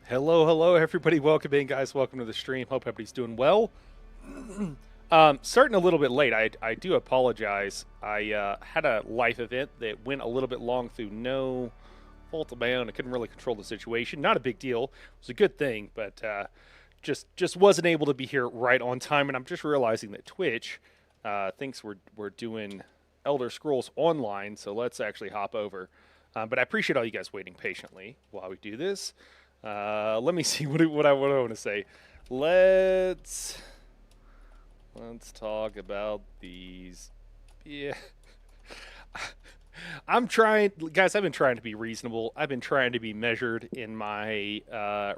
Hello, everybody. Welcome in, guys. Welcome to the stream. Hope everybody's doing well. Starting a little bit late. I do apologize. I had a life event that went a little bit long through no fault of my own. I couldn't really control the situation. Not a big deal. It was a good thing, but just wasn't able to be here right on time. And I'm just realizing that Twitch thinks we're doing Elder Scrolls Online, so let's actually hop over. But I appreciate all you guys waiting patiently while we do this. Let me see what I want to say. Let's talk about these. Yeah, I'm trying, guys. I've been trying to be reasonable. I've been trying to be measured in my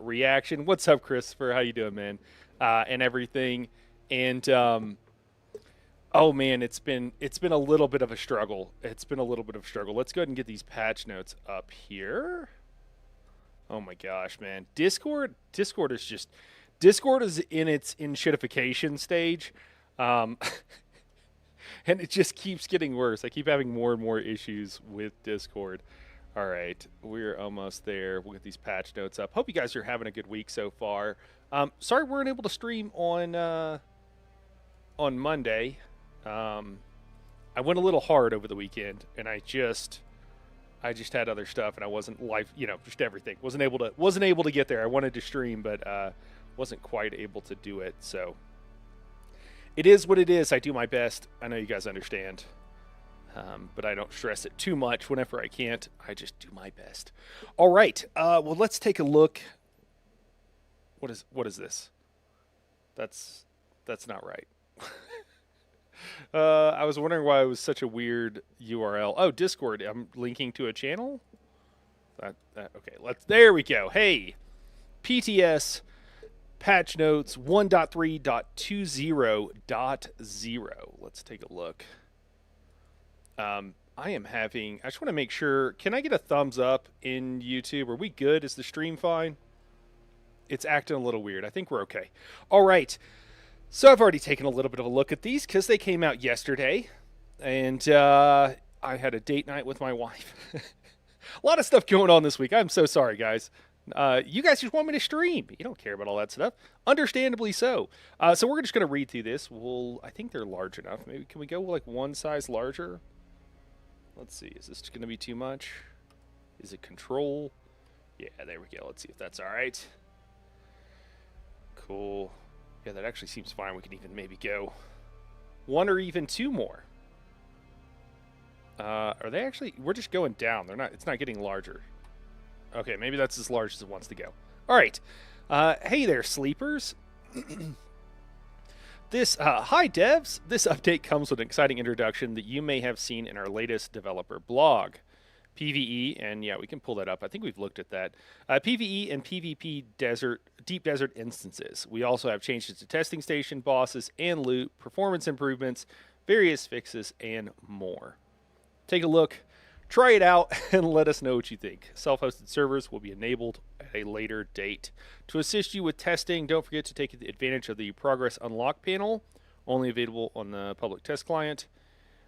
reaction. What's up, Christopher? How you doing, man? And everything. And oh man, it's been a little bit of a struggle. It's been a little bit of a struggle. Let's go ahead and get these patch notes up here. Oh my gosh, man. Discord is in its enshittification stage. Um, and it just keeps getting worse. I keep having more and more issues with Discord. All right, we're almost there. We'll get these patch notes up. Hope you guys are having a good week so far. Sorry we weren't able to stream on Monday. I went a little hard over the weekend, and I just had other stuff, and I wasn't just everything. Wasn't able to get there. I wanted to stream, but wasn't quite able to do it. So it is what it is. I do my best. I know you guys understand, but I don't stress it too much. Whenever I can't, I just do my best. All right. Well, let's take a look. What is this? That's not right. I was wondering why it was such a weird URL. Oh, Discord. I'm linking to a channel. Okay. There we go. Hey, PTS patch notes 1.3.20.0. Let's take a look. I just want to make sure. Can I get a thumbs up in YouTube? Are we good? Is the stream fine? It's acting a little weird. I think we're okay. All right. So I've already taken a little bit of a look at these because they came out yesterday, and I had a date night with my wife. A lot of stuff going on this week. I'm so sorry, guys. You guys just want me to stream. You don't care about all that stuff. Understandably so. So we're just going to read through this. I think they're large enough. Maybe can we go like one size larger? Let's see. Is this going to be too much? Is it control? Yeah, there we go. Let's see if that's all right. Cool. Yeah, that actually seems fine. We can even maybe go one or even two more. Are they actually? We're just going down. They're not. It's not getting larger. Okay, maybe that's as large as it wants to go. All right. Hey there, sleepers. Hi devs. This update comes with an exciting introduction that you may have seen in our latest developer blog. PvE, and yeah, we can pull that up. I think we've looked at that. PvE and PvP deep desert instances. We also have changes to testing station, bosses, and loot, performance improvements, various fixes, and more. Take a look, try it out, and let us know what you think. Self-hosted servers will be enabled at a later date. To assist you with testing, don't forget to take advantage of the Progress Unlock panel, only available on the public test client.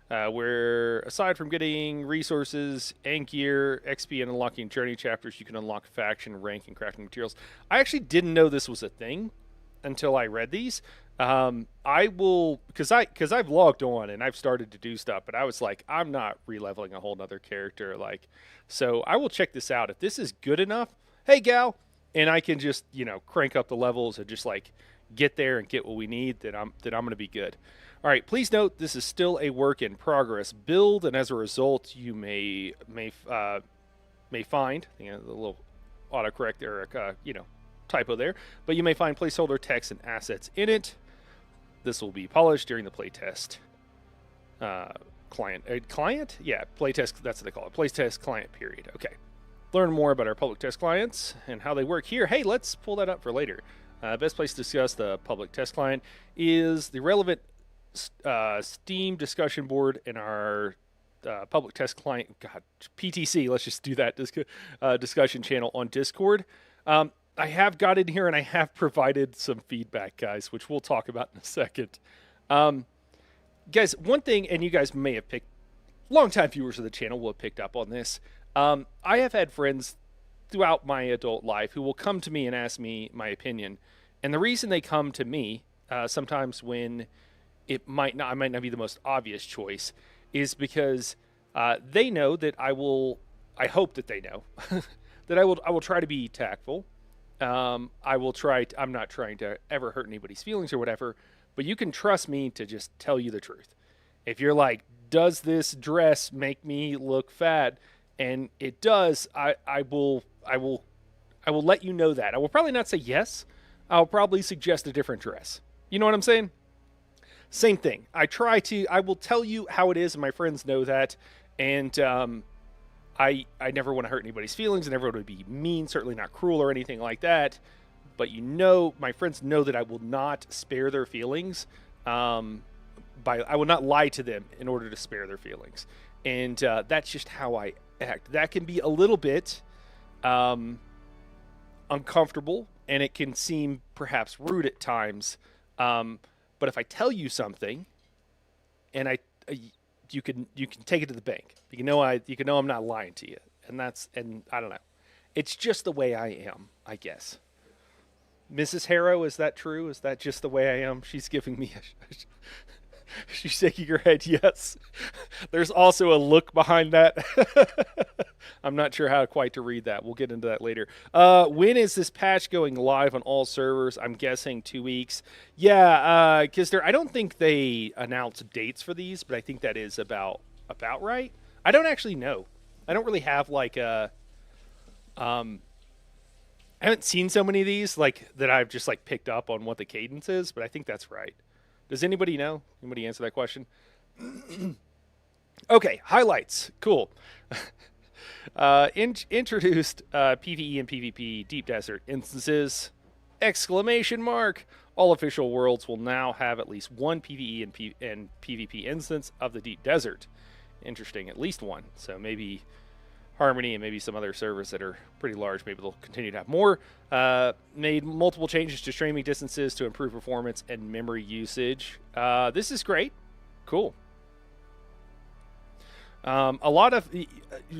Where aside from getting resources and gear, XP, and unlocking journey chapters, you can unlock faction, rank, and crafting materials. I actually didn't know this was a thing until I read these. I will, because I've logged on and I've started to do stuff, but I was like, I'm not re-leveling a whole nother character, so I will check this out. If this is good enough, hey gal, and I can just crank up the levels and just get there and get what we need, then I'm gonna be good. All right, please note this is still a work in progress build, and as a result, you may find the little autocorrect or typo there, but you may find placeholder text and assets in it. This will be polished during the playtest client. Yeah, playtest. That's what they call it. Playtest client period. Okay. Learn more about our public test clients and how they work here. Hey, let's pull that up for later. Best place to discuss the public test client is the relevant Steam discussion board in our public test client, PTC. Let's just do that discussion channel on Discord. I have got in here and I have provided some feedback, guys, which we'll talk about in a second. Guys, one thing, and you guys may have longtime viewers of the channel will have picked up on this. I have had friends throughout my adult life who will come to me and ask me my opinion. And the reason they come to me, sometimes when I might not be the most obvious choice, is because they know that I will. I hope that they know that I will try to be tactful. I will try. I'm not trying to ever hurt anybody's feelings or whatever. But you can trust me to just tell you the truth. If you're like, does this dress make me look fat? And it does. I will let you know that. I will probably not say yes. I'll probably suggest a different dress. You know what I'm saying? Same thing. I will tell you how it is, and my friends know that. And I never want to hurt anybody's feelings. I never want to be mean, certainly not cruel or anything like that. But my friends know that I will not spare their feelings. I will not lie to them in order to spare their feelings. And that's just how I act. That can be a little bit uncomfortable, and it can seem perhaps rude at times. But if I tell you something, and you can take it to the bank. You know I'm not lying to you, and I don't know. It's just the way I am, I guess. Mrs. Harrow, is that true? Is that just the way I am? She's giving me she's shaking her head yes. There's also a look behind that. I'm not sure how quite to read that. We'll get into that later. When is this patch going live on all servers? I'm guessing 2 weeks. Yeah, because I don't think they announced dates for these, but I think that is about right. I don't actually know. I don't really have like a I haven't seen so many of these like that I've just like picked up on what the cadence is, but I think that's right. Does anybody know? Anybody answer that question? Okay, highlights. Cool. Introduced PvE and PvP Deep Desert instances. Exclamation mark. All official worlds will now have at least one PvE and PvP instance of the Deep Desert. Interesting, at least one. So maybe Harmony and maybe some other servers that are pretty large, maybe they'll continue to have more. Made multiple changes to streaming distances to improve performance and memory usage. This is great. Cool. A lot of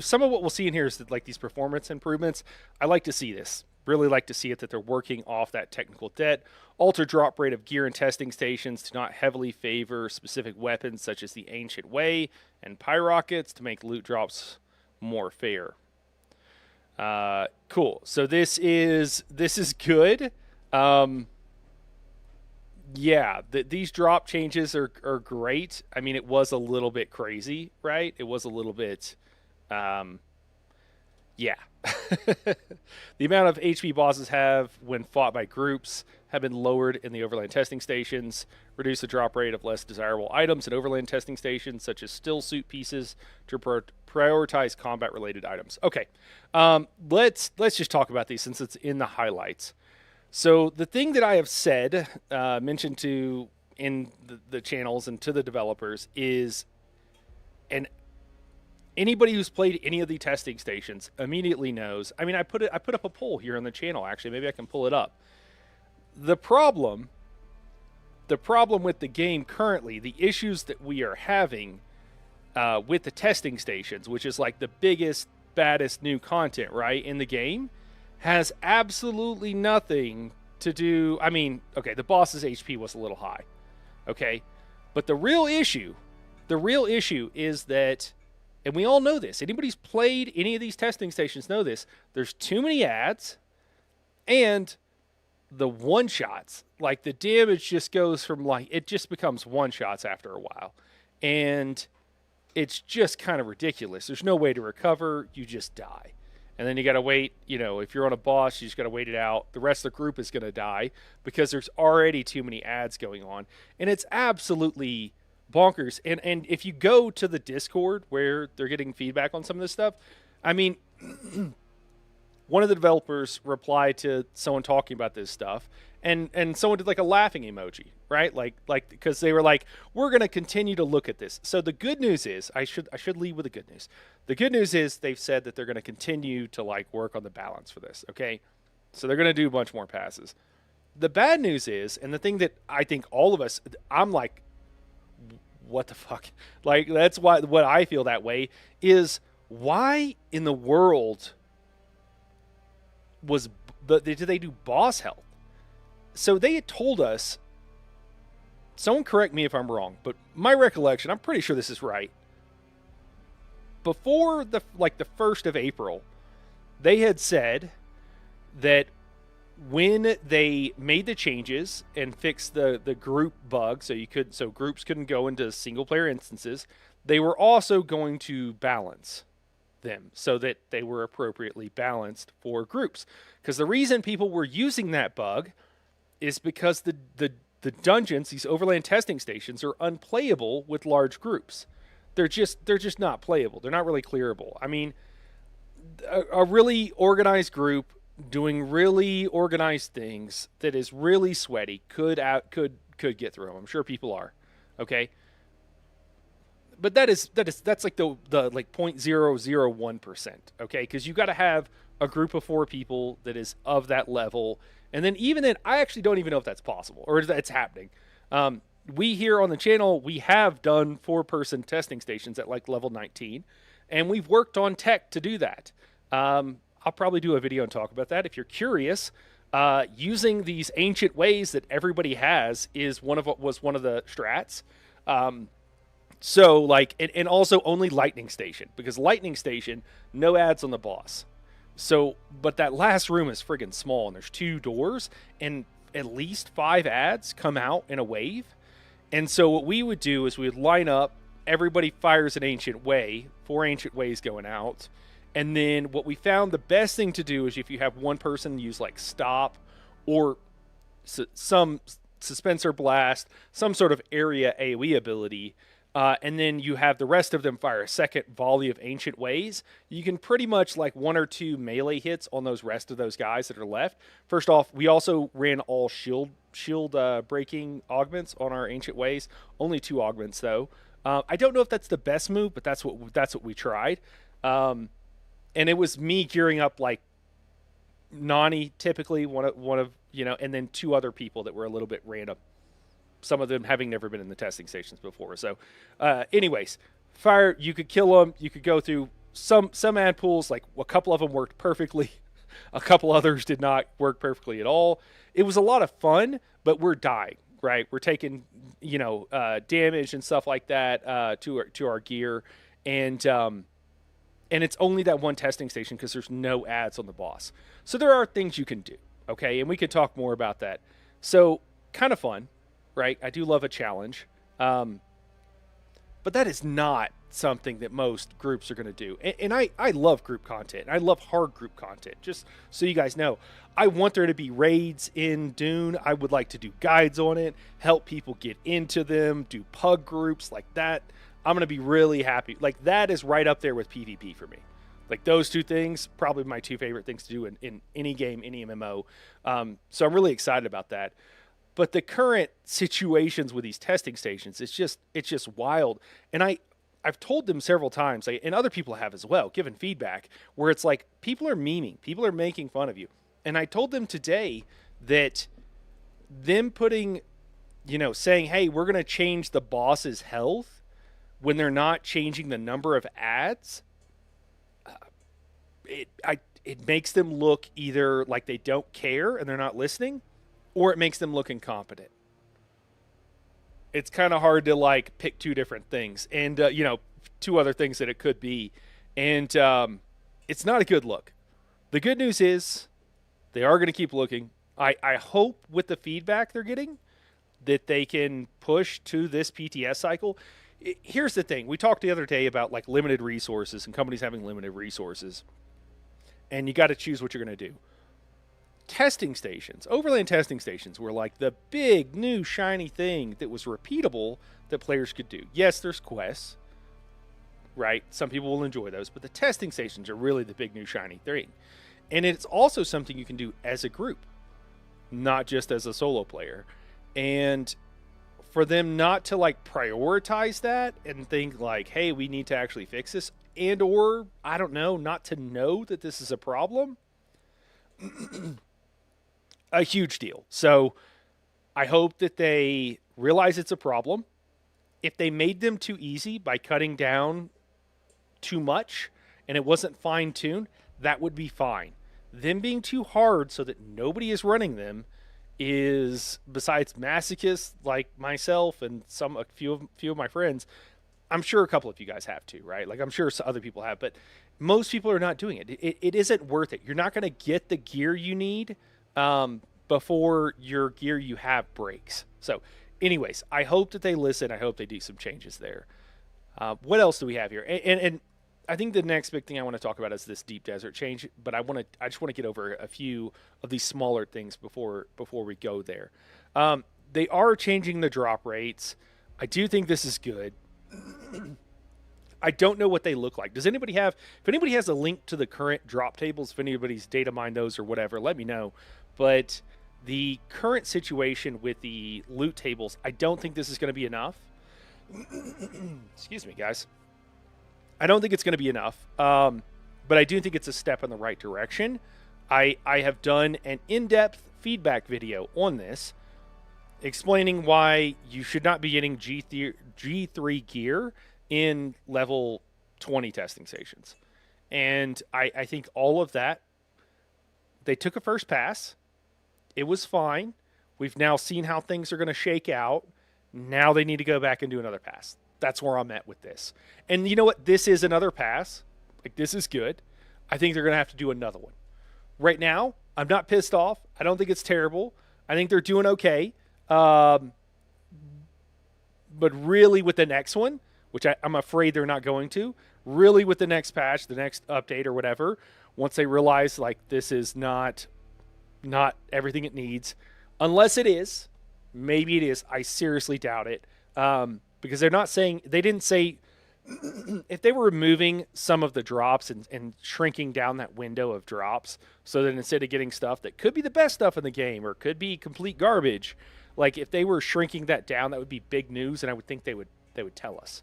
some of what we'll see in here is that, like, these performance improvements. I like to see this. Really like to see it that they're working off that technical debt. Alter drop rate of gear and testing stations to not heavily favor specific weapons such as the Ancient Way and Pyrockets to make loot drops more fair. Cool. So this is good. Yeah, these drop changes are great. I mean, it was a little bit crazy, right? It was a little bit, yeah. The amount of HP bosses have when fought by groups have been lowered in the overland testing stations. Reduce the drop rate of less desirable items in overland testing stations, such as still suit pieces, to prioritize combat-related items. Okay, let's just talk about these since it's in the highlights. So the thing that I have said, mentioned to in the channels and to the developers is, and anybody who's played any of the testing stations immediately knows. I mean, I put up a poll here on the channel. Actually, maybe I can pull it up. The problem with the game currently, the issues that we are having with the testing stations, which is like the biggest, baddest new content, right, in the game, has absolutely nothing to do. I mean, okay, the boss's HP was a little high, okay, but the real issue is that, and we all know this, anybody who's played any of these testing stations know this, there's too many ads, and the one-shots, like the damage just goes from, like, it just becomes one-shots after a while, and it's just kind of ridiculous. There's no way to recover, you just die. And then you got to wait, if you're on a boss, you just got to wait it out. The rest of the group is going to die because there's already too many ads going on. And it's absolutely bonkers. And if you go to the Discord where they're getting feedback on some of this stuff, I mean, one of the developers replied to someone talking about this stuff, and someone did like a laughing emoji, right? Like because they were like, we're going to continue to look at this. So the good news is, I should lead with the good news. The good news is they've said that they're going to continue to like work on the balance for this, okay? So they're going to do a bunch more passes. The bad news is, and the thing that I think all of us, I'm like, what the fuck? Like, that's what I feel that way is, why in the world was did they do boss health? So they had told us. Someone correct me if I'm wrong, but my recollection, I'm pretty sure this is right. Before the 1st of April, they had said that when they made the changes and fixed the group bug, so groups couldn't go into single player instances, they were also going to balance them so that they were appropriately balanced for groups. Because the reason people were using that bug is because the dungeons, these overland testing stations, are unplayable with large groups. They're just not playable. They're not really clearable. I mean, a really organized group doing really organized things that is really sweaty could get through them. I'm sure people are. Okay? But that's like the like 0.001%, okay? Because you got to have a group of 4 people that is of that level. And then even then, I actually don't even know if that's possible or that's happening. We here on the channel, we have done 4-person testing stations at like level 19, and we've worked on tech to do that. I'll probably do a video and talk about that if you're curious. Using these ancient ways that everybody has was one of the strats. So like, and also only lightning station, because lightning station, no ads on the boss. So, but that last room is friggin' small, and there's 2 doors, and at least 5 ads come out in a wave. And so what we would do is we would line up, everybody fires an ancient way, 4 ancient ways going out. And then what we found the best thing to do is if you have one person use like stop or some suspensor blast, some sort of area AoE ability, and then you have the rest of them fire a second volley of ancient ways. You can pretty much like 1 or 2 melee hits on those rest of those guys that are left. First off, we also ran all shield breaking augments on our ancient ways. Only 2 augments though. I don't know if that's the best move, but that's what we tried. And it was me gearing up like Nani, typically one of and then 2 other people that were a little bit random. Some of them having never been in the testing stations before. So, anyways, fire. You could kill them. You could go through some ad pools. Like a couple of them worked perfectly. A couple others did not work perfectly at all. It was a lot of fun, but we're dying. Right, we're taking damage and stuff like that to our gear, and it's only that one testing station because there's no ads on the boss. So there are things you can do. Okay, and we could talk more about that. So kind of fun. Right, I do love a challenge, but that is not something that most groups are going to do. And I love group content. I love hard group content. Just so you guys know, I want there to be raids in Dune. I would like to do guides on it, help people get into them, do pug groups like that. I'm going to be really happy. Like that is right up there with PvP for me. Like those 2 things, probably my 2 favorite things to do in any game, any MMO. So I'm really excited about that. But the current situations with these testing stations, it's just wild. And I've told them several times, and other people have as well, given feedback, where it's like people are memeing, people are making fun of you. And I told them today that them putting, saying, hey, we're going to change the boss's health when they're not changing the number of ads, it makes them look either like they don't care and they're not listening, or it makes them look incompetent. It's kind of hard to like pick 2 different things, and 2 other things that it could be, and it's not a good look. The good news is they are going to keep looking. I hope with the feedback they're getting that they can push to this PTS cycle. Here's the thing: we talked the other day about like limited resources and companies having limited resources, and you got to choose what you're going to do. Testing stations, overland testing stations, were like the big new shiny thing that was repeatable that players could do. Yes, there's quests, right? Some people will enjoy those, but the testing stations are really the big new shiny thing. And it's also something you can do as a group, not just as a solo player. And for them not to like prioritize that and think like, hey, we need to actually fix this, and or I don't know, not to know that this is a problem. A huge deal. So I hope that they realize it's a problem. If they made them too easy by cutting down too much and it wasn't fine-tuned, that would be fine. them being too hard so that nobody is running them is, besides masochists like myself and a few of my friends, I'm sure a couple of you guys have too, right? Like I'm sure other people have, but most people are not doing it. It isn't worth it. You're not going to get the gear you need before your gear you have breaks. So, anyways, I hope that they listen. I hope they do some changes there. What else do we have here? And I think the next big thing I want to talk about is this deep desert change. But I just want to get over a few of these smaller things before we go there. They are changing the drop rates. I do think this is good. I don't know what they look like. Does anybody have? If anybody has a link to the current drop tables, if anybody's data mined those or whatever, let me know. But the current situation with the loot tables, I don't think this is going to be enough. Excuse me, guys. I don't think it's going to be enough, but I do think it's a step in the right direction. I have done an in-depth feedback video on this, explaining why you should not be getting G3 gear in level 20 testing stations. And I think all of that, they took a first pass. It was fine. We've now seen how things are going to shake out. Now they need to go back and do another pass. That's where I'm at with this. And you know what? This is another pass. Like, this is good. I think they're going to have to do another one. Right now, I'm not pissed off. I don't think it's terrible. I think they're doing okay. But really with the next one, which I'm afraid they're not going to, really with the next patch, the next update or whatever, once they realize, like, this is not everything it needs, unless it is, maybe it is. I seriously doubt it. Because they didn't say, if they were removing some of the drops and shrinking down that window of drops so that instead of getting stuff that could be the best stuff in the game or could be complete garbage, like if they were shrinking that down, that would be big news, and I would think they would tell us.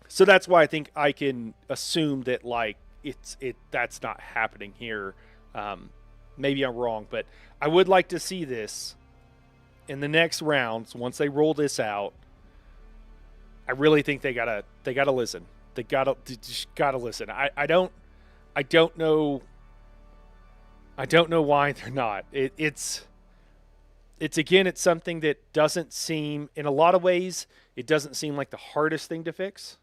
So that's why I think I can assume that, like, that's not happening here. Maybe I'm wrong, but I would like to see this in the next rounds. Once they roll this out, I really think they gotta listen. They just gotta listen. I don't know why they're not. It's something that doesn't seem, in a lot of ways, it doesn't seem like the hardest thing to fix.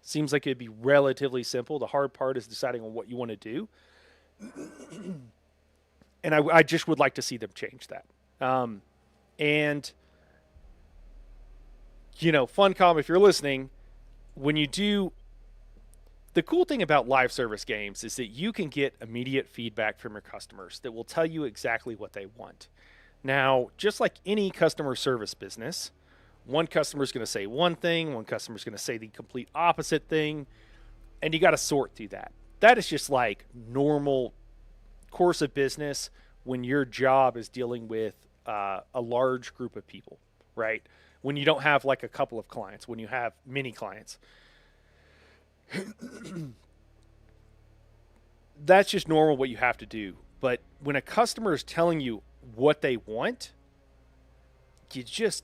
Seems like it'd be relatively simple. The hard part is deciding on what you want to do. And I just would like to see them change that. And, you know, Funcom, if you're listening, when you do, the cool thing about live service games is that you can get immediate feedback from your customers that will tell you exactly what they want. Now, just like any customer service business, one customer is going to say one thing, one customer is going to say the complete opposite thing, and you got to sort through that. That is just like normal course of business when your job is dealing with a large group of people, right? When you don't have like a couple of clients, when you have many clients. That's just normal what you have to do. But when a customer is telling you what they want, you just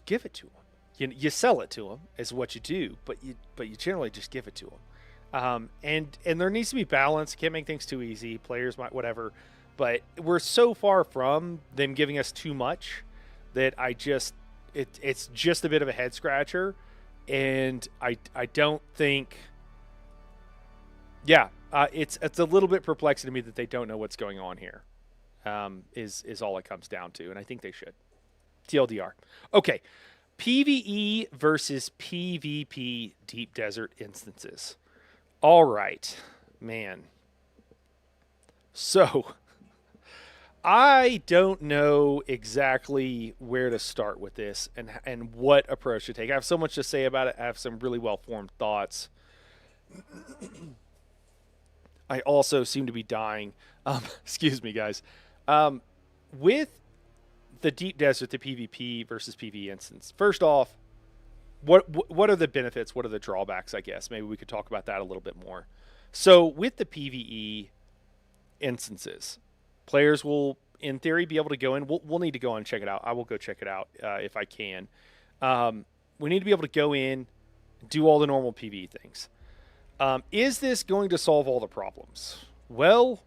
give it to them. You sell it to them is what you do, but you generally just give it to them. And there needs to be balance. Can't make things too easy. Players might whatever, but we're so far from them giving us too much that it's just a bit of a head scratcher, and I don't think. Yeah, it's a little bit perplexing to me that they don't know what's going on here. Is all it comes down to, and I think they should. TLDR. Okay, PvE versus PvP deep desert instances. All right, man. So, I don't know exactly where to start with this and what approach to take. I have so much to say about it. I have some really well-formed thoughts. I also seem to be dying. Excuse me, guys. With the deep desert, the PvP versus PvE instance. First off, what are the benefits? What are the drawbacks, I guess? Maybe we could talk about that a little bit more. So with the PvE instances, players will, in theory, be able to go in. We'll need to go and check it out. I will go check it out if I can. We need to be able to go in, do all the normal PvE things. Is this going to solve all the problems? Well,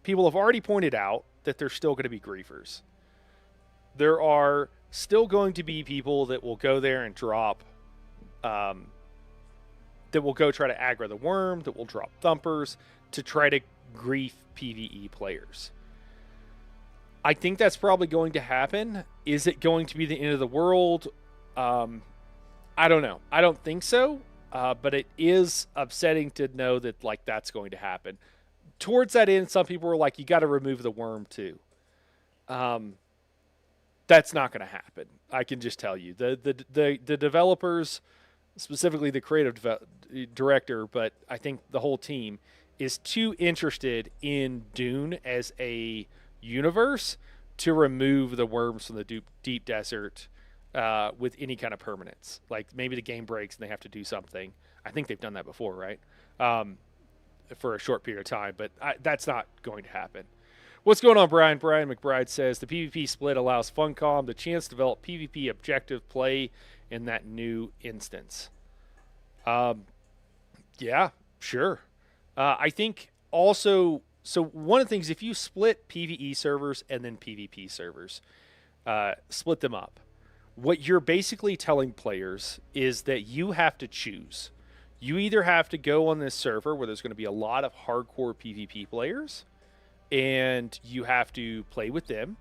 people have already pointed out that there's still going to be griefers. There are still going to be people that will go there and drop, um, that will go try to aggro the worm, that will drop thumpers to try to grief PvE players. I think that's probably going to happen. Is it going to be the end of the world? Um, I don't know. I don't think so. But it is upsetting to know that like that's going to happen. Towards that end, some people were like, "You got to remove the worm too." Um, that's not going to happen. I can just tell you the developers, specifically the director, but I think the whole team is too interested in Dune as a universe to remove the worms from the deep desert with any kind of permanence. Like maybe the game breaks and they have to do something. I think they've done that before, right? Um, for a short period of time, but that's not going to happen. What's going on, Brian? Brian McBride says the PvP split allows Funcom the chance to develop PvP objective play in that new instance. Um, yeah, sure. I think also, so one of the things, if you split PvE servers and then PvP servers, split them up, what you're basically telling players is that you have to choose. You either have to go on this server where there's going to be a lot of hardcore PvP players, and you have to play with them,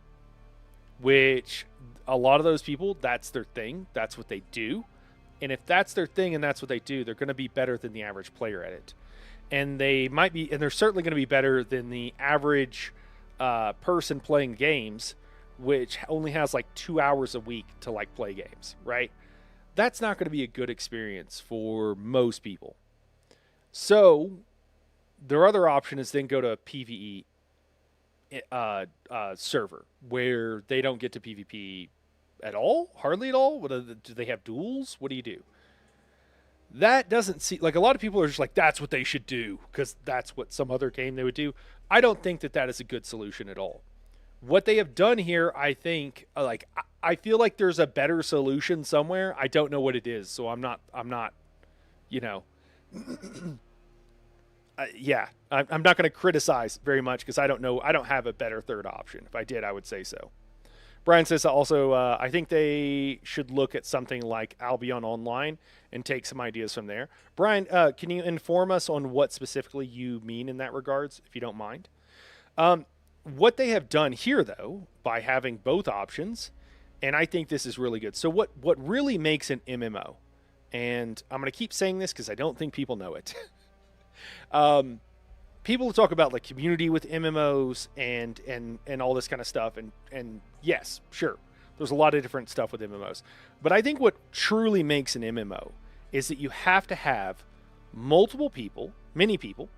which a lot of those people, that's their thing. That's what they do. And if that's their thing and that's what they do, they're going to be better than the average player at it. And they might be, and they're certainly going to be better than the average person playing games, which only has like 2 hours a week to like play games, right? That's not going to be a good experience for most people. So their other option is then go to a PvE server where they don't get to PvP at all, hardly at all. Do they have duels? What do you do? That doesn't seem like, a lot of people are just like, that's what they should do because that's what some other game they would do. I don't think that that is a good solution at all. What they have done here, I think, like I feel like there's a better solution somewhere. I don't know what it is, so I'm not, you know, yeah, I'm not going to criticize very much because I don't know. I don't have a better third option. If I did, I would say so. Brian says also, I think they should look at something like Albion Online and take some ideas from there. Brian, can you inform us on what specifically you mean in that regards, if you don't mind? What they have done here, though, by having both options, and I think this is really good. So what really makes an MMO, and I'm going to keep saying this because I don't think people know it. People talk about like community with MMOs and all this kind of stuff, and yes, sure, there's a lot of different stuff with MMOs, but I think what truly makes an MMO is that you have to have multiple people, many people.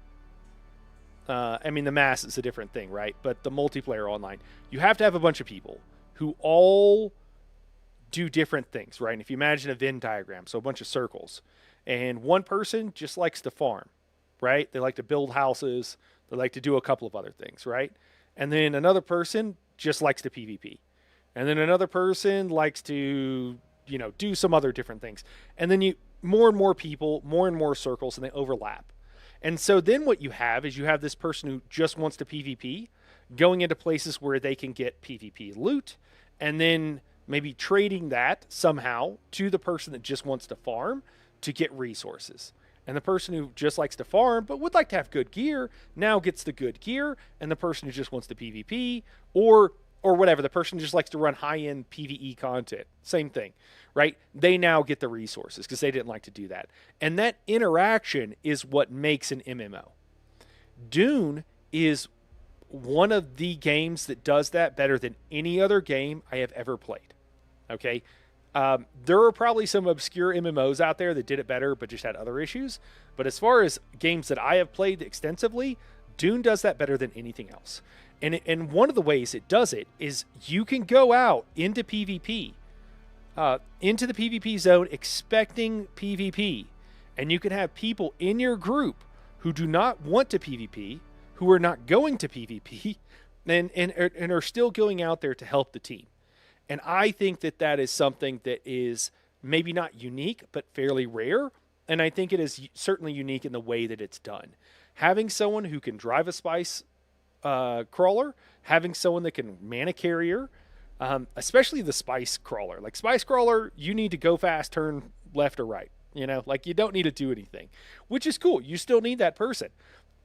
I mean, the mass is a different thing, right? But the multiplayer online, you have to have a bunch of people who all do different things, right? And if you imagine a Venn diagram, so a bunch of circles, and one person just likes to farm, right? They like to build houses. They like to do a couple of other things, right? And then another person just likes to PvP. And then another person likes to, do some other different things. And then more and more people, more and more circles, and they overlap. And so then what you have is you have this person who just wants to PvP going into places where they can get PvP loot, and then maybe trading that somehow to the person that just wants to farm to get resources. And the person who just likes to farm but would like to have good gear now gets the good gear, and the person who just wants to PvP or whatever, the person who just likes to run high-end PvE content, same thing, right? They now get the resources because they didn't like to do that. And that interaction is what makes an MMO. Dune is one of the games that does that better than any other game I have ever played. Okay? There are probably some obscure MMOs out there that did it better but just had other issues. But as far as games that I have played extensively, Dune does that better than anything else. And one of the ways it does it is you can go out into PvP, into the PvP zone expecting PvP. And you can have people in your group who do not want to PvP, who are not going to PvP, and are still going out there to help the team. And I think that that is something that is maybe not unique, but fairly rare. And I think it is certainly unique in the way that it's done. Having someone who can drive a spice crawler, having someone that can man a carrier, especially the spice crawler. Like spice crawler, you need to go fast, turn left or right. You know, like you don't need to do anything, which is cool. You still need that person.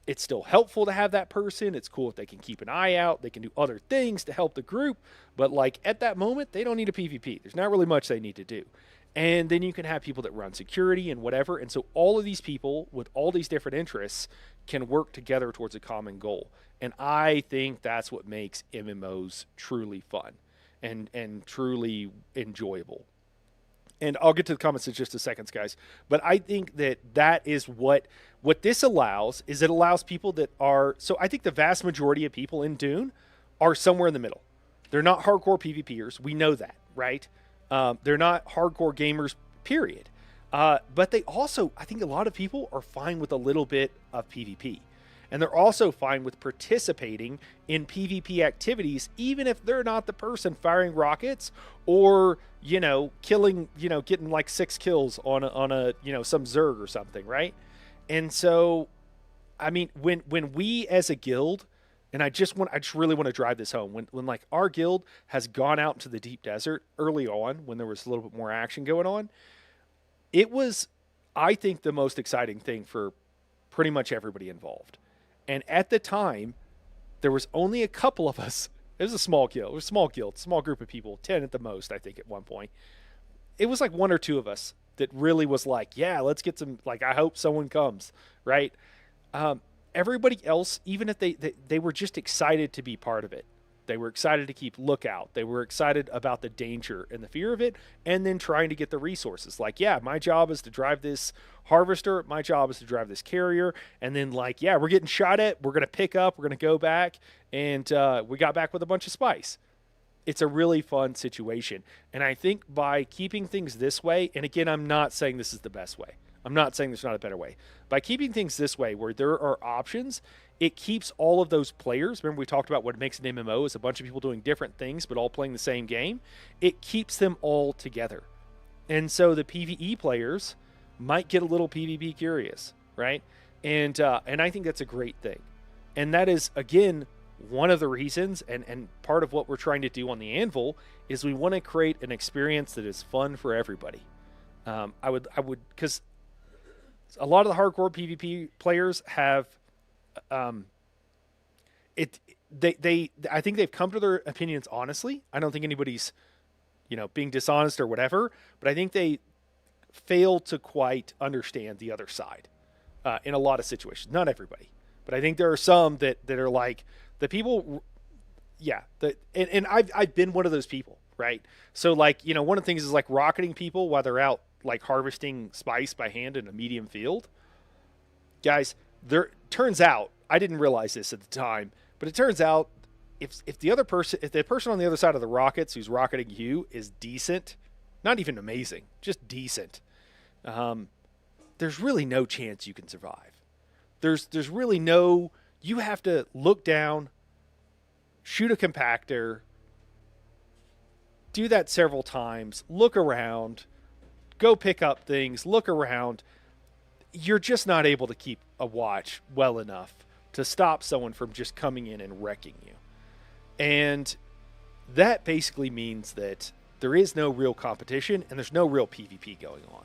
It's still helpful to have that person. It's cool if they can keep an eye out. They can do other things to help the group. But like at that moment, they don't need a PvP. There's not really much they need to do. And then you can have people that run security and whatever. And so all of these people with all these different interests can work together towards a common goal. And I think that's what makes MMOs truly fun and truly enjoyable. And I'll get to the comments in just a second, guys. But I think that is what this allows is it allows people that are so I think the vast majority of people in Dune are somewhere in the middle. They're not hardcore PvPers. We know that, right? They're not hardcore gamers, period. But they also, I think a lot of people are fine with a little bit of PvP. And they're also fine with participating in PvP activities, even if they're not the person firing rockets or, killing, getting like 6 kills on a some Zerg or something, right? And so, I mean, when we as a guild, and I just really want to drive this home, when like our guild has gone out into the deep desert early on, when there was a little bit more action going on, it was, I think, the most exciting thing for pretty much everybody involved. And at the time, there was only a couple of us. It was a small guild. It was a small guild, small group of people, 10 at the most, I think, at one point. It was like 1 or 2 of us that really was like, yeah, let's get some, like, I hope someone comes, right? Everybody else, even if they were just excited to be part of it. They were excited to keep lookout. They were excited about the danger and the fear of it, and then trying to get the resources. Like, yeah, my job is to drive this harvester. My job is to drive this carrier. And then, like, yeah, we're getting shot at. We're going to pick up. We're going to go back. And we got back with a bunch of spice. It's a really fun situation. And I think by keeping things this way, and again, I'm not saying this is the best way. I'm not saying there's not a better way. By keeping things this way, where there are options, it keeps all of those players. Remember, we talked about what makes an MMO is a bunch of people doing different things, but all playing the same game. It keeps them all together. And so the PvE players might get a little PvP curious, right? And I think that's a great thing. And that is, again, one of the reasons, and part of what we're trying to do on the Anvil, is we want to create an experience that is fun for everybody. I would, because a lot of the hardcore PvP players have, I think they've come to their opinions honestly. I don't think anybody's, being dishonest or whatever, but I think they fail to quite understand the other side in a lot of situations. Not everybody, but I think there are some that are like the people. Yeah. And I've been one of those people, right? So like, one of the things is like rocketing people while they're out, like harvesting spice by hand in a medium field. Guys, turns out, I didn't realize this at the time, but it turns out if the person on the other side of the rockets who's rocketing you is decent, not even amazing, just decent, there's really no chance you can survive. There's really no, you have to look down, shoot a compactor, do that several times, look around, go pick up things, look around. You're just not able to keep a watch well enough to stop someone from just coming in and wrecking you. And that basically means that there is no real competition and there's no real PvP going on.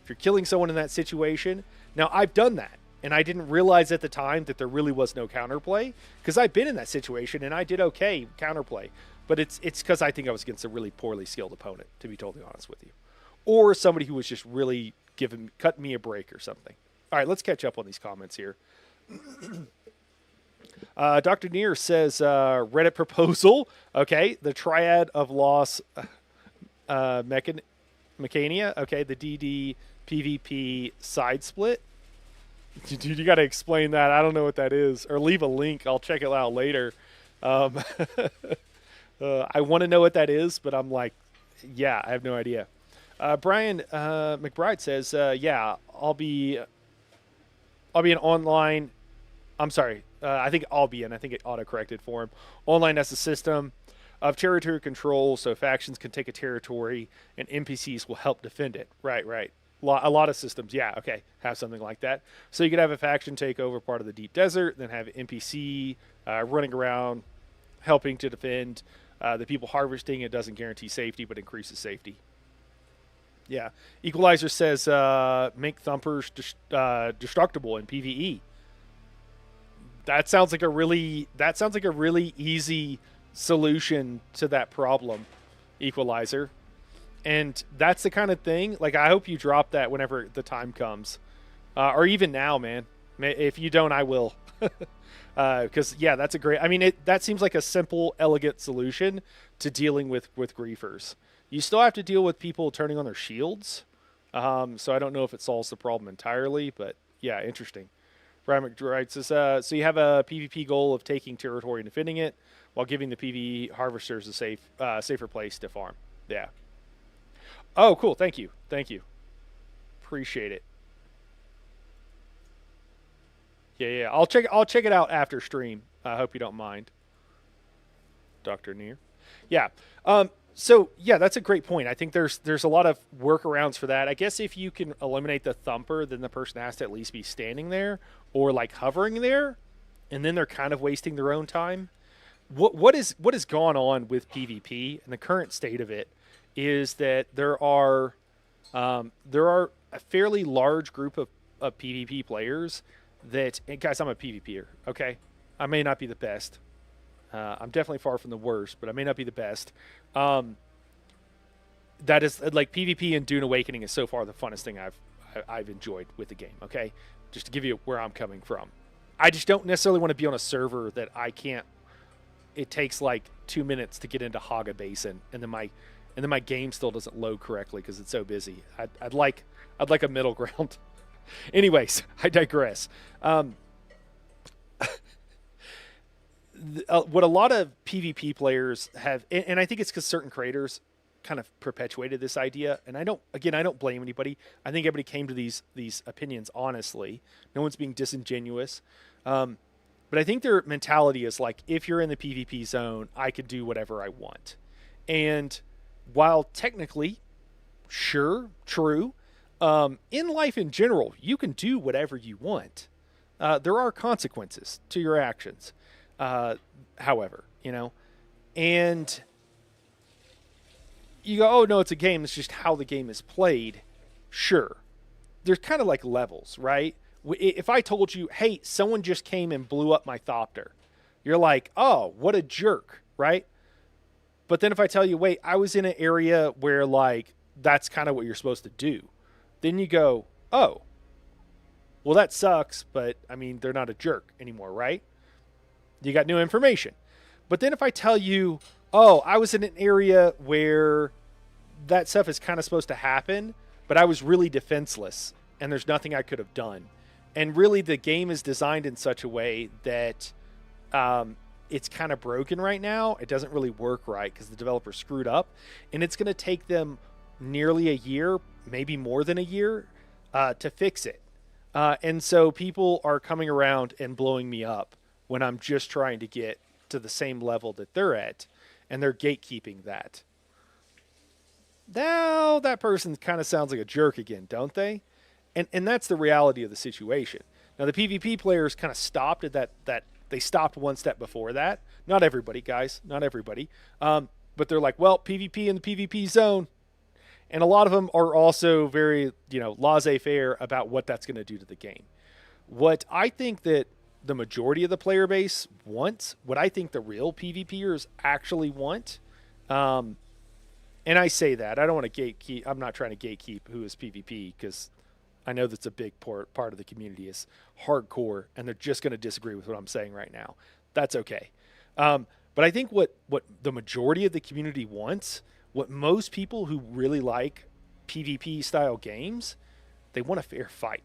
If you're killing someone in that situation, now I've done that and I didn't realize at the time that there really was no counterplay because I've been in that situation and I did okay counterplay. But it's because I think I was against a really poorly skilled opponent, to be totally honest with you. Or somebody who was just really cutting me a break or something. All right, let's catch up on these comments here. Dr. Neer says, Reddit proposal. Okay, the triad of loss mechania. Okay, the DD PvP side split. Dude, you got to explain that. I don't know what that is. Or leave a link. I'll check it out later. I want to know what that is, but I'm like, yeah, I have no idea. Brian McBride says, yeah, I'll be an online. I'm sorry. I think I'll be in. I think it auto-corrected for him. Online as a system of territory control, so factions can take a territory and NPCs will help defend it. Right. A lot of systems, yeah, okay, have something like that. So you could have a faction take over part of the deep desert, then have NPC running around helping to defend. The people harvesting it doesn't guarantee safety, but increases safety. Yeah. Equalizer says make thumpers destructible in PvE. That sounds like a really easy solution to that problem, Equalizer. And that's the kind of thing. Like, I hope you drop that whenever the time comes, or even now, man. If you don't, I will. Because yeah, that's a great. I mean, that seems like a simple, elegant solution to dealing with griefers. You still have to deal with people turning on their shields, so I don't know if it solves the problem entirely. But yeah, interesting. Brian McDright says, so you have a PvP goal of taking territory and defending it, while giving the PvE harvesters a safer place to farm. Yeah. Oh, cool. Thank you. Thank you. Appreciate it. Yeah. I'll check it out after stream. I hope you don't mind, Dr. Neer. Yeah. So yeah, that's a great point. I think there's a lot of workarounds for that. I guess if you can eliminate the thumper, then the person has to at least be standing there or like hovering there, and then they're kind of wasting their own time. What has gone on with PvP and the current state of it is that there are a fairly large group of PvP players that, and guys, I'm a PvPer, okay? I may not be the best. I'm definitely far from the worst, but I may not be the best. That is like PvP and Dune Awakening is so far the funnest thing I've enjoyed with the game. Okay, just to give you where I'm coming from. I just don't necessarily want to be on a server that I can't. It takes like 2 minutes to get into Haga Basin, and then my game still doesn't load correctly because it's so busy. I'd like a middle ground. Anyways, I digress. What a lot of PvP players have, and I think it's because certain creators kind of perpetuated this idea, and I don't blame anybody. I think everybody came to these opinions honestly. No one's being disingenuous. But I think their mentality is like, if you're in the PvP zone, I could do whatever I want. And while technically, sure, true, in life in general, you can do whatever you want. There are consequences to your actions. However, and you go, oh no, it's a game. It's just how the game is played. Sure. There's kind of like levels, right? If I told you, hey, someone just came and blew up my Thopter, you're like, oh, what a jerk, right? But then if I tell you, wait, I was in an area where like, that's kind of what you're supposed to do. Then you go, oh, well, that sucks. But I mean, they're not a jerk anymore, right? You got new information. But then if I tell you, oh, I was in an area where that stuff is kind of supposed to happen, but I was really defenseless and there's nothing I could have done. And really the game is designed in such a way that it's kind of broken right now. It doesn't really work right because the developer screwed up. And it's going to take them nearly a year, maybe more than a year, to fix it. And so people are coming around and blowing me up when I'm just trying to get to the same level that they're at, and they're gatekeeping that. Now that person kind of sounds like a jerk again, don't they? And that's the reality of the situation. Now the PvP players kind of stopped at that they stopped one step before that. Not everybody, guys, not everybody. But they're like, well, PvP in the PvP zone. And a lot of them are also very, laissez-faire about what that's going to do to the game. What I think that the majority of the player base wants, what I think the real PvPers actually want, and I say that, I don't want to gatekeep, I'm not trying to gatekeep who is PvP, because I know that's a big part of the community is hardcore, and they're just going to disagree with what I'm saying right now. That's okay. But I think what the majority of the community wants, what most people who really like PvP style games, they want a fair fight.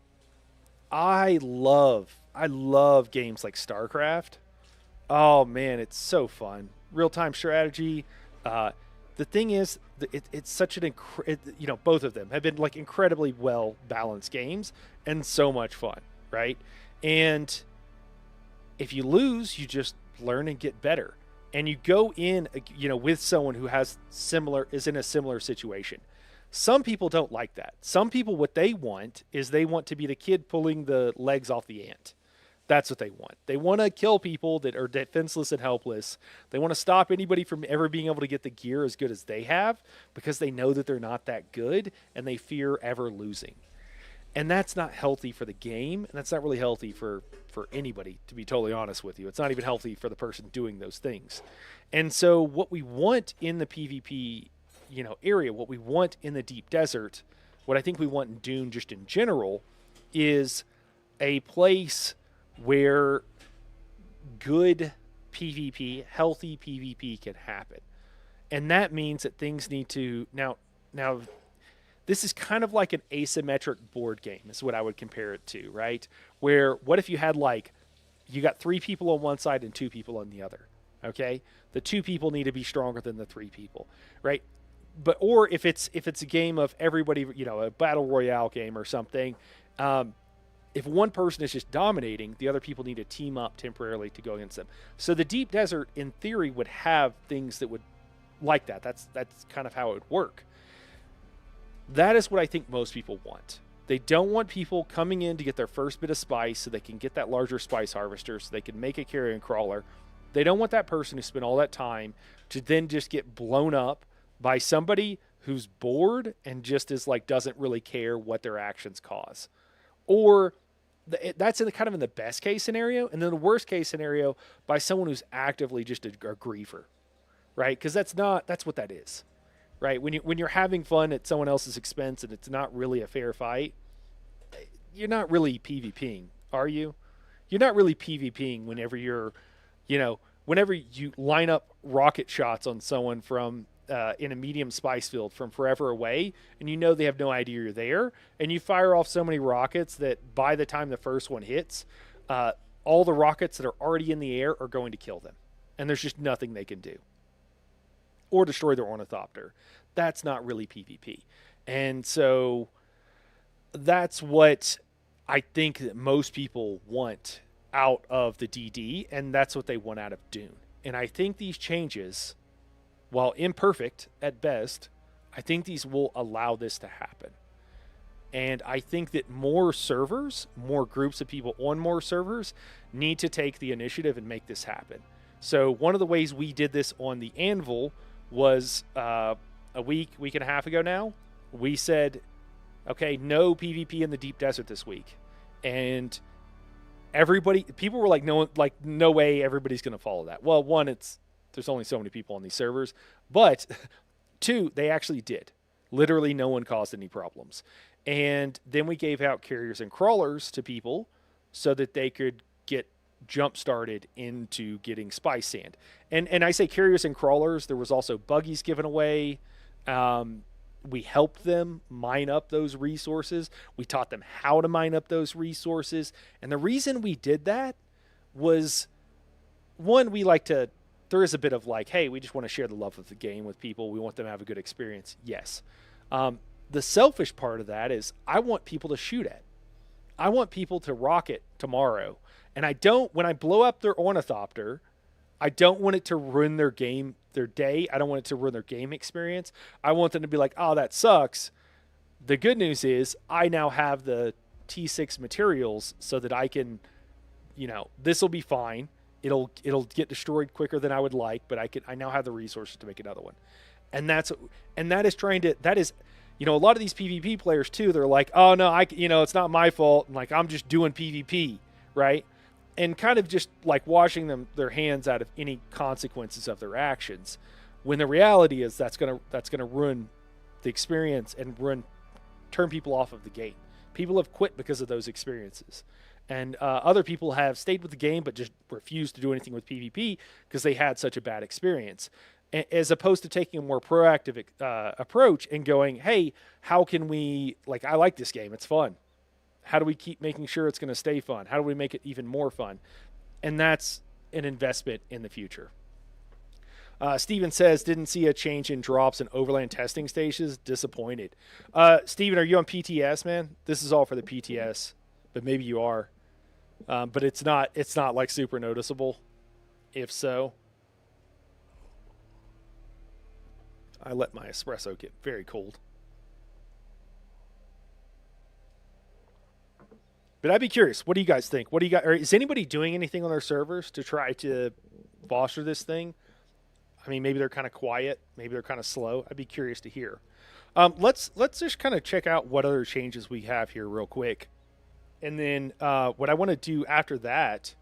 I love games like StarCraft. Oh man, it's so fun. Real-time strategy. The thing is, it's such an both of them have been like incredibly well balanced games and so much fun, right? And if you lose, you just learn and get better. And you go in, with someone who is in a similar situation. Some people don't like that. Some people, what they want is they want to be the kid pulling the legs off the ant. That's what they want. They want to kill people that are defenseless and helpless. They want to stop anybody from ever being able to get the gear as good as they have because they know that they're not that good and they fear ever losing. And that's not healthy for the game, and that's not really healthy for anybody, to be totally honest with you. It's not even healthy for the person doing those things. And so what we want in the PvP, area, what we want in the deep desert, what I think we want in Dune just in general, is a place where good PvP, healthy PvP can happen. And that means that things need to now this is kind of like an asymmetric board game is what I would compare it to, right? Where what if you had you got 3 people on one side and 2 people on the other, okay? The 2 people need to be stronger than the 3 people, right? But or if it's a game of everybody, a battle royale game or something, if one person is just dominating, the other people need to team up temporarily to go against them. So the deep desert, in theory, would have things that would like that. That's kind of how it would work. That is what I think most people want. They don't want people coming in to get their first bit of spice so they can get that larger spice harvester so they can make a carrion crawler. They don't want that person who spent all that time to then just get blown up by somebody who's bored and just is doesn't really care what their actions cause. Or that's kind of in the best case scenario. And then the worst case scenario by someone who's actively just a griefer, right? Because that's what that is. Right, when you're having fun at someone else's expense and it's not really a fair fight, you're not really PvPing, are you? You're not really PvPing whenever whenever you line up rocket shots on someone from in a medium spice field from forever away, and they have no idea you're there, and you fire off so many rockets that by the time the first one hits, all the rockets that are already in the air are going to kill them, and there's just nothing they can do. Or destroy their ornithopter. That's not really PvP. And so that's what I think that most people want out of the DD, and that's what they want out of Dune. And I think these changes, while imperfect at best, I think these will allow this to happen. And I think that more servers, more groups of people on more servers need to take the initiative and make this happen. So one of the ways we did this on the Anvil was a week and a half ago now. We said, okay, no PvP in the deep desert this week. And people were like, no way everybody's going to follow that. Well, one, there's only so many people on these servers. But 2, they actually did. Literally no one caused any problems. And then we gave out carriers and crawlers to people so that they could get jump started into getting spice sand. And I say carriers and crawlers, there was also buggies given away. We helped them mine up those resources. We taught them how to mine up those resources. And the reason we did that was, one, there is a bit of hey, we just want to share the love of the game with people. We want them to have a good experience. Yes. The selfish part of that is I want people to shoot at. I want people to rocket tomorrow. And when I blow up their ornithopter, I don't want it to ruin their game, their day. I don't want it to ruin their game experience. I want them to be like, oh, that sucks. The good news is I now have the T6 materials so that I can, this will be fine. It'll get destroyed quicker than I would like, but I now have the resources to make another one. And that is a lot of these PvP players too, they're like, oh no, it's not my fault. And I'm just doing PvP, right? And kind of just washing their hands out of any consequences of their actions, when the reality is that's gonna ruin the experience and turn people off of the game. People have quit because of those experiences, and other people have stayed with the game but just refused to do anything with PvP because they had such a bad experience. As opposed to taking a more proactive approach and going, hey, how can we I like this game, it's fun. How do we keep making sure it's going to stay fun? How do we make it even more fun? And that's an investment in the future. Steven says, didn't see a change in drops in overland testing stations. Disappointed. Steven, are you on PTS, man? This is all for the PTS, but maybe you are. But it's not super noticeable. If so, I let my espresso get very cold. But I'd be curious. What do you guys think? What do you got? Or is anybody doing anything on their servers to try to foster this thing? I mean, maybe they're kind of quiet. Maybe they're kind of slow. I'd be curious to hear. Let's just kind of check out what other changes we have here real quick, and then what I want to do after that,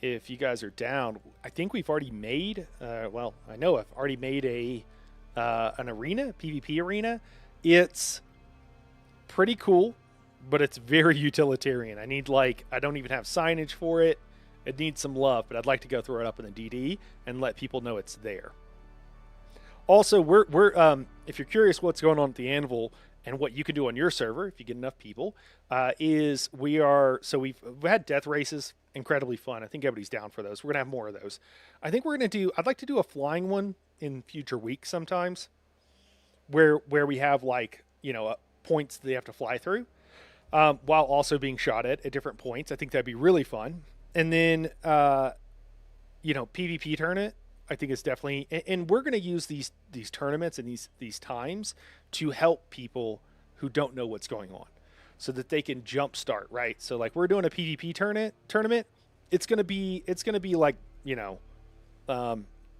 if you guys are down, I think we've already made. Well, I know I've already made an arena, PvP arena. It's pretty cool, but it's very utilitarian. I don't even have signage for it. It needs some love, but I'd like to go throw it up in the DD and let people know it's there. Also, we're if you're curious what's going on at the Anvil and what you can do on your server if you get enough people, we've had death races, incredibly fun. I think everybody's down for those. We're gonna have more of those. I think I'd like to do a flying one in future weeks sometimes, where we have points that they have to fly through, while also being shot at different points. I think that'd be really fun. And then PvP tournament, I think it's definitely, and we're going to use these tournaments and these times to help people who don't know what's going on, so that they can jumpstart, right? So like we're doing a PvP tournament. It's gonna be like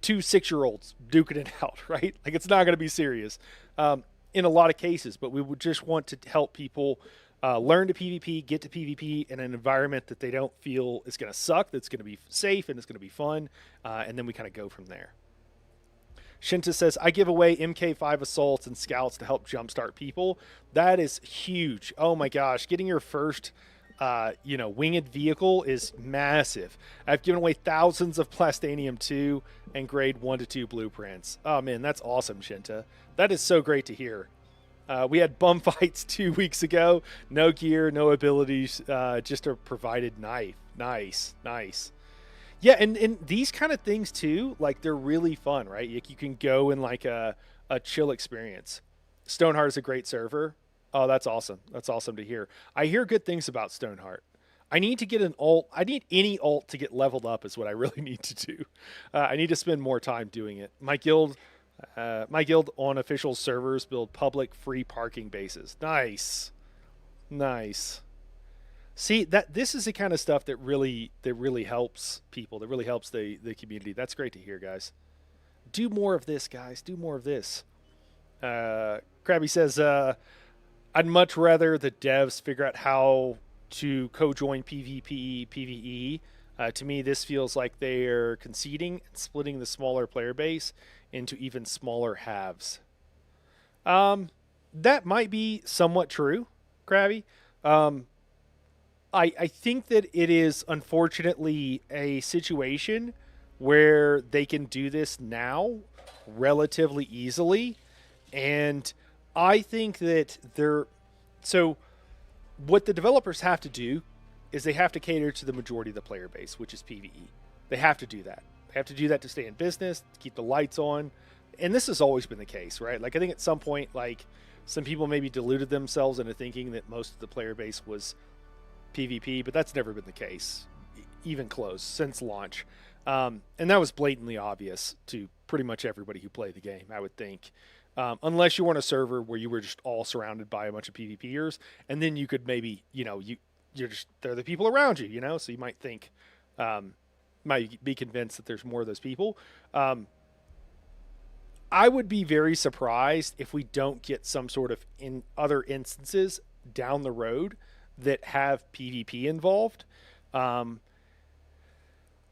two 6-year-olds duking it out, right? Like it's not gonna be serious in a lot of cases, but we would just want to help people learn to PvP, get to PvP in an environment that they don't feel is going to suck, that's going to be safe, and it's going to be fun, and then we kind of go from there. Shinta says, I give away MK5 assaults and scouts to help jumpstart people. That is huge. Oh my gosh, getting your first winged vehicle is massive. I've given away thousands of Plastanium 2 and grade 1 to 2 blueprints. Oh man, that's awesome, Shinta. That is so great to hear. We had bum fights 2 weeks ago. No gear, no abilities, just a provided knife. Nice. Yeah, and these kind of things too, like they're really fun, right? You can go in like a chill experience. Stoneheart is a great server. Oh, that's awesome. That's awesome to hear. I hear good things about Stoneheart. I need to get an alt. I need any alt to get leveled up is what I really need to do. I need to spend more time doing it. My guild on official servers build public free parking bases. Nice. See, this is the kind of stuff that really helps people. That really helps the community. That's great to hear, guys. Do more of this, guys. Do more of this. Krabby says, I'd much rather the devs figure out how to co-join PvP, PvE. To me, this feels like they're conceding and splitting the smaller player base into even smaller halves. That might be somewhat true, Krabby. I think that it is unfortunately a situation where they can do this now relatively easily. And I think that so what the developers have to do is they have to cater to the majority of the player base, which is PvE. They have to do that. They have to do that to stay in business, to keep the lights on. And this has always been the case, right? Like I think at some point, like some people maybe deluded themselves into thinking that most of the player base was PvP, but that's never been the case, even close, since launch. And that was blatantly obvious to pretty much everybody who played the game, I would think. Unless you were on a server where you were just all surrounded by a bunch of PvPers, and then you could maybe, they're the people around you, so you might think, might be convinced that there's more of those people. I would be very surprised if we don't get some sort of in other instances down the road that have PvP involved.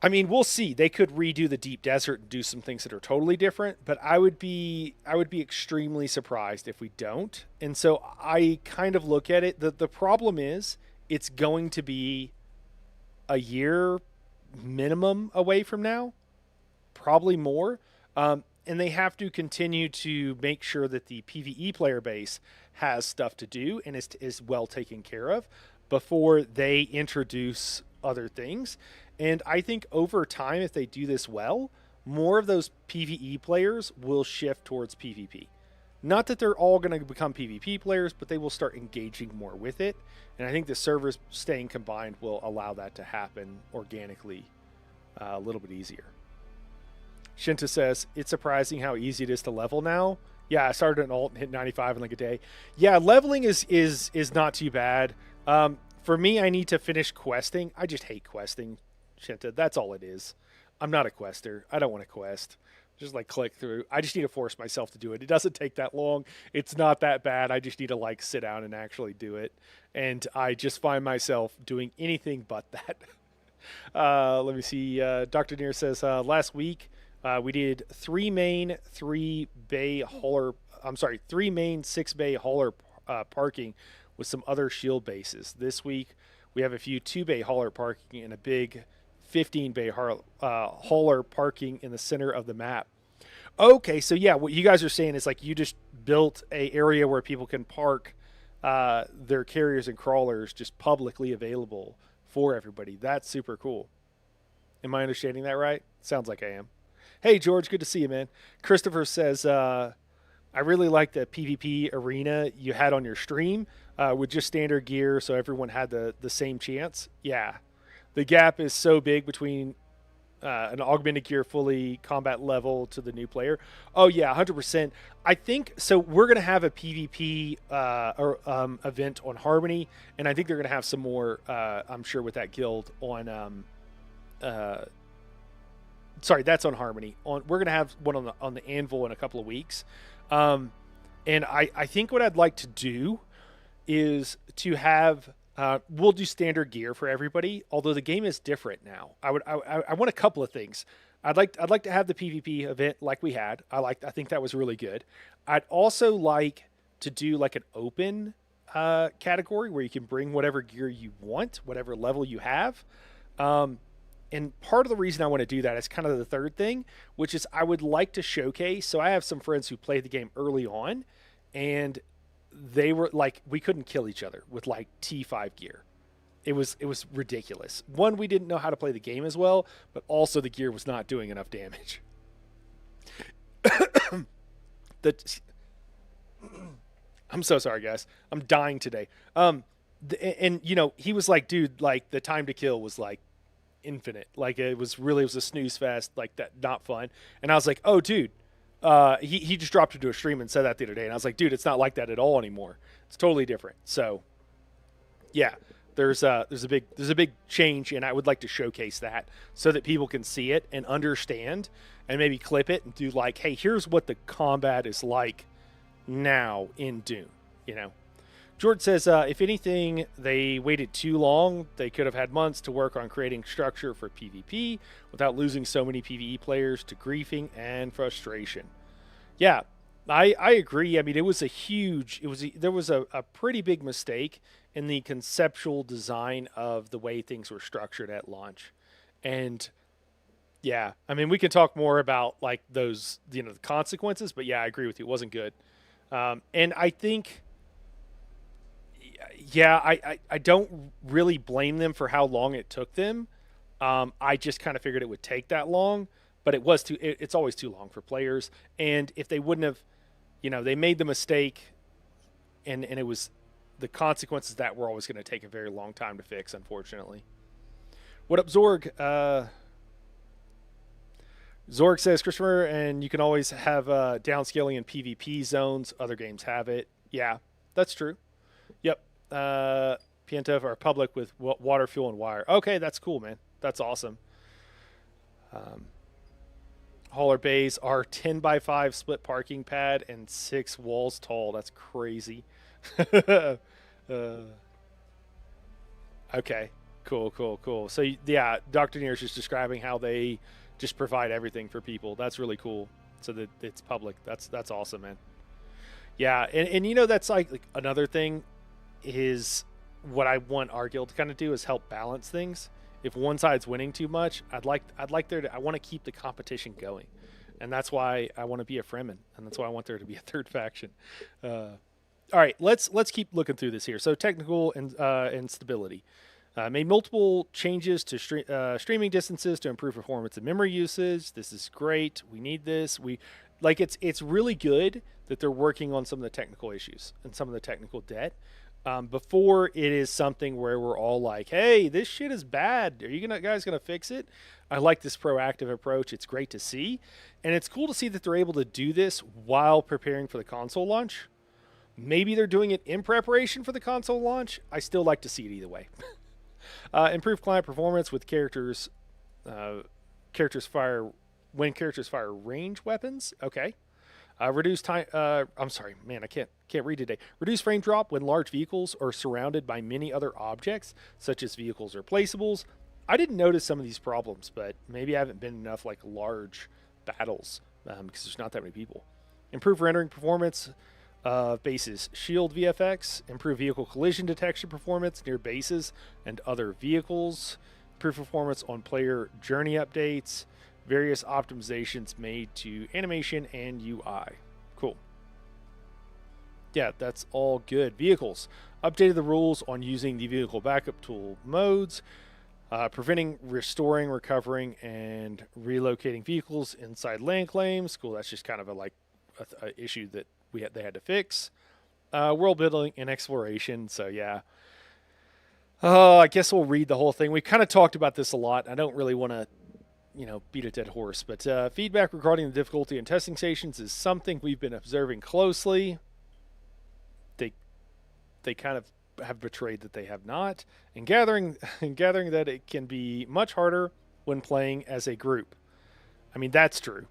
I mean, we'll see. They could redo the Deep Desert and do some things that are totally different, but I would be extremely surprised if we don't. And so I kind of look at it. The problem is it's going to be a year minimum away from now, probably more. And they have to continue to make sure that the PvE player base has stuff to do and is well taken care of before they introduce other things. And I think over time, if they do this well, more of those PvE players will shift towards PvP. Not that they're all going to become PvP players, but they will start engaging more with it. And I think the servers staying combined will allow that to happen organically a little bit easier. Shinta says, it's surprising how easy it is to level now. Yeah, I started an alt and hit 95 in like a day. Yeah, leveling is not too bad. For me, I need to finish questing. I just hate questing, Shinta. That's all it is. I'm not a quester. I don't want to quest. Just like click through. I just need to force myself to do it. It doesn't take that long. It's not that bad. I just need to like sit down and actually do it. And I just find myself doing anything but that. Let me see. Dr. Neer says last week we did three main, three main, 6 bay hauler parking with some other shield bases. This week we have a few 2 bay hauler parking and a big 15 bay hauler parking in the center of the map. Okay, so yeah, what you guys are saying is like you just built a area where people can park their carriers and crawlers just publicly available for everybody. That's super cool. Am I understanding that right? Sounds like I am. Hey, George, good to see you, man. Christopher says, I really like the PvP arena you had on your stream with just standard gear so everyone had the same chance. Yeah. The gap is so big between an augmented gear fully combat level to the new player. Oh, yeah, 100%. I think so. We're going to have a PvP event on Harmony, and I think they're going to have some more, I'm sure, with that guild on. Sorry, that's on Harmony. We're going to have one on the Anvil in a couple of weeks. And I think what I'd like to do is to have we'll do standard gear for everybody. Although the game is different now, I want a couple of things. I'd like to have the PvP event like we had. I think that was really good. I'd also like to do like an open category where you can bring whatever gear you want, whatever level you have. And part of the reason I want to do that is kind of the third thing, which is I would like to showcase. So I have some friends who played the game early on, and they were like, we couldn't kill each other with like T5 gear. It was ridiculous. One, we didn't know how to play the game as well, but also the gear was not doing enough damage. I'm so sorry, guys. I'm dying today. And you know, he was like, dude, like the time to kill was like infinite. Like it was a snooze fest, like that, not fun. And I was like, oh, dude. He just dropped into a stream and said that the other day, and I was like, dude, it's not like that at all anymore. It's totally different. So, yeah, there's a big change, and I would like to showcase that so that people can see it and understand, and maybe clip it and do like, hey, here's what the combat is like now in Dune. You know, George says, if anything, they waited too long. They could have had months to work on creating structure for PvP without losing so many PvE players to griefing and frustration. Yeah, I agree. I mean, there was a pretty big mistake in the conceptual design of the way things were structured at launch. And yeah, I mean, we can talk more about like those, the consequences, but yeah, I agree with you. It wasn't good. And I think, yeah, I don't really blame them for how long it took them. I just kind of figured it would take that long, but it's always too long for players. And if they wouldn't have, they made the mistake and it was the consequences that were always going to take a very long time to fix, unfortunately. What up, Zorg? Zorg says, Christopher, and you can always have downscaling in PvP zones. Other games have it. Yeah, that's true. Yep. PNTF are public with water, fuel, and wire. Okay, that's cool, man. That's awesome. Hauler bays are 10x5 split parking pad and 6 walls tall. That's crazy. Okay, cool. So, yeah, Dr. Neer is just describing how they just provide everything for people. That's really cool. So that it's public. That's awesome, man. Yeah, and that's like another thing is what I want our guild to kind of do is help balance things. If one side's winning too much, I want to keep the competition going, and that's why I want to be a Fremen, and that's why I want there to be a third faction. All right, let's keep looking through this here. So technical and stability. Made multiple changes to streaming distances to improve performance and memory usage. This is great. We need this. It's really good that they're working on some of the technical issues and some of the technical debt. Before it is something where we're all like, hey, this shit is bad. Are you guys going to fix it? I like this proactive approach. It's great to see. And it's cool to see that they're able to do this while preparing for the console launch. Maybe they're doing it in preparation for the console launch. I still like to see it either way. Improve client performance with uh, characters fire when characters fire range weapons. Okay. Reduce time. I'm sorry, man. I can't read today. Reduce frame drop when large vehicles are surrounded by many other objects, such as vehicles or placeables. I didn't notice some of these problems, but maybe I haven't been enough like large battles because there's not that many people. Improve rendering performance of bases. Shield VFX. Improve vehicle collision detection performance near bases and other vehicles. Improve performance on player journey updates. Various optimizations made to animation and UI. Cool. Yeah, that's all good. Vehicles. Updated the rules on using the vehicle backup tool modes, preventing restoring, recovering, and relocating vehicles inside land claims. Cool. That's just kind of a issue that they had to fix. World building and exploration. So yeah. Oh, I guess we'll read the whole thing. We kind of talked about this a lot. I don't really want to beat a dead horse. But feedback regarding the difficulty in testing stations is something we've been observing closely. They kind of have betrayed that they have not, and gathering that it can be much harder when playing as a group. I mean, that's true.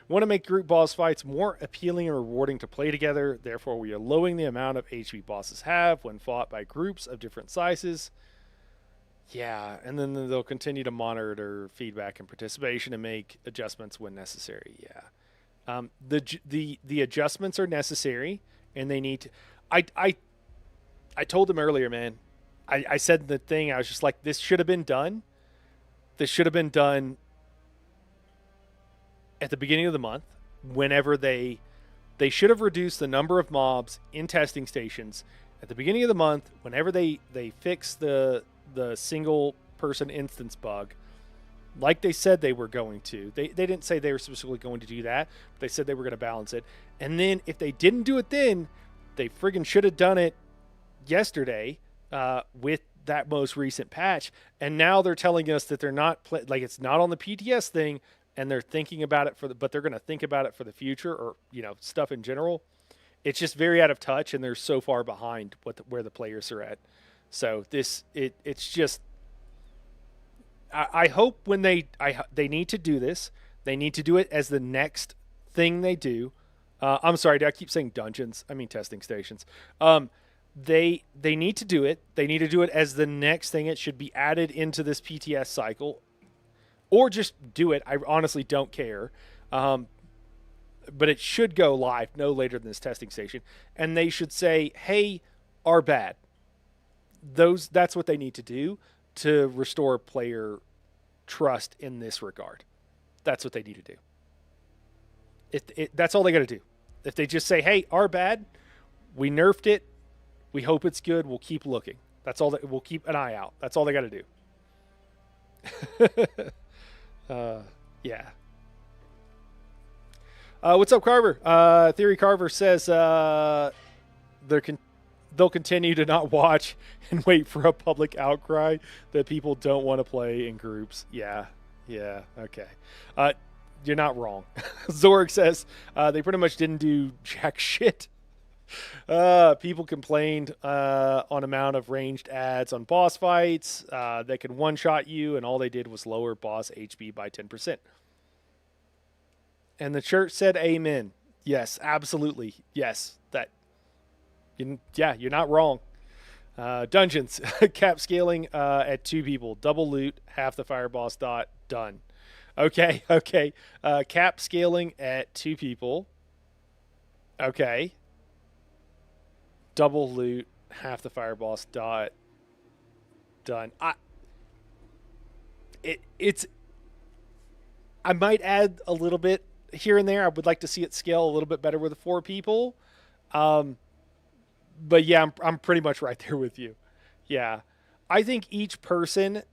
Want to make group boss fights more appealing and rewarding to play together. Therefore, we are lowering the amount of HP bosses have when fought by groups of different sizes. Yeah, and then they'll continue to monitor feedback and participation and make adjustments when necessary. Yeah, the adjustments are necessary, and they need to. I told them earlier, man. I said the thing. I was just like, this should have been done. This should have been done at the beginning of the month. Whenever they should have reduced the number of mobs in testing stations at the beginning of the month. Whenever they fix the single person instance bug, like they said they were going to. They didn't say they were specifically going to do that, but they said they were going to balance it. And then if they didn't do it then, they friggin' should have done it yesterday with that most recent patch. And now they're telling us that they're not it's not on the PTS thing, and they're thinking about it but they're going to think about it for the future, or stuff in general. It's just very out of touch, and they're so far behind where the players are at. So it's just, I hope when they need to do this, they need to do it as the next thing they do. I'm sorry, I keep saying dungeons. I mean testing stations. They need to do it. They need to do it as the next thing. It should be added into this PTS cycle, or just do it. I honestly don't care. But it should go live no later than this testing station, and they should say, "Hey, our bad." That's what they need to do to restore player trust in this regard. That's what they need to do. That's all they got to do. If they just say, "Hey, our bad, we nerfed it. We hope it's good. We'll keep looking." That's all. We'll keep an eye out. That's all they got to do. Yeah. What's up, Carver? Theory Carver says they'll continue to not watch and wait for a public outcry that people don't want to play in groups. Yeah, okay. You're not wrong. Zorg says they pretty much didn't do jack shit. People complained on amount of ranged ads on boss fights. They can one-shot you, and all they did was lower boss HP by 10%. And the church said amen. Yes, absolutely. Yes, you're not wrong. Dungeons, cap scaling at 2 people. Double loot, half the fire boss dot, done. Okay. Cap scaling at 2 people. Okay. Double loot, half the fire boss dot, done. I might add a little bit here and there. I would like to see it scale a little bit better with 4 people. But yeah, I'm pretty much right there with you. Yeah. I think each person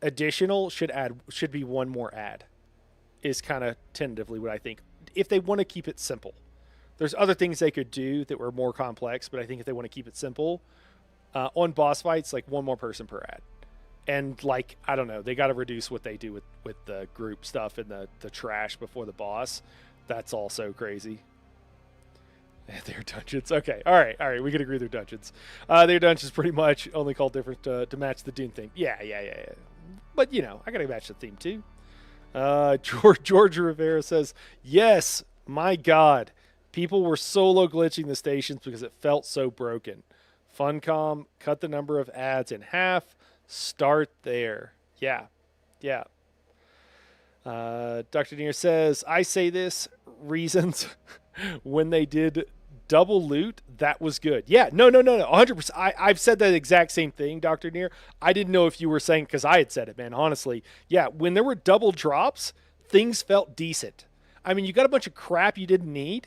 additional should be 1 more ad, is kind of tentatively what I think, if they want to keep it simple. There's other things they could do that were more complex, but I think if they want to keep it simple, on boss fights, 1 more person per ad. And I don't know, they got to reduce what they do with the group stuff and the trash before the boss. That's also crazy. They're dungeons. Okay, all right. We can agree they're dungeons. They're dungeons pretty much, only called different to match the Dune theme. Yeah. But I gotta match the theme too. George Rivera says, "Yes, my God, people were solo glitching the stations because it felt so broken. Funcom cut the number of ads in half. Start there. Yeah. Dr. Neer says, I say this reasons when they did double loot, that was good. Yeah, no, 100%. I've said that exact same thing, Dr. Neer. I didn't know if you were saying, because I had said it, man, honestly. Yeah, when there were double drops, things felt decent. I mean, you got a bunch of crap you didn't need,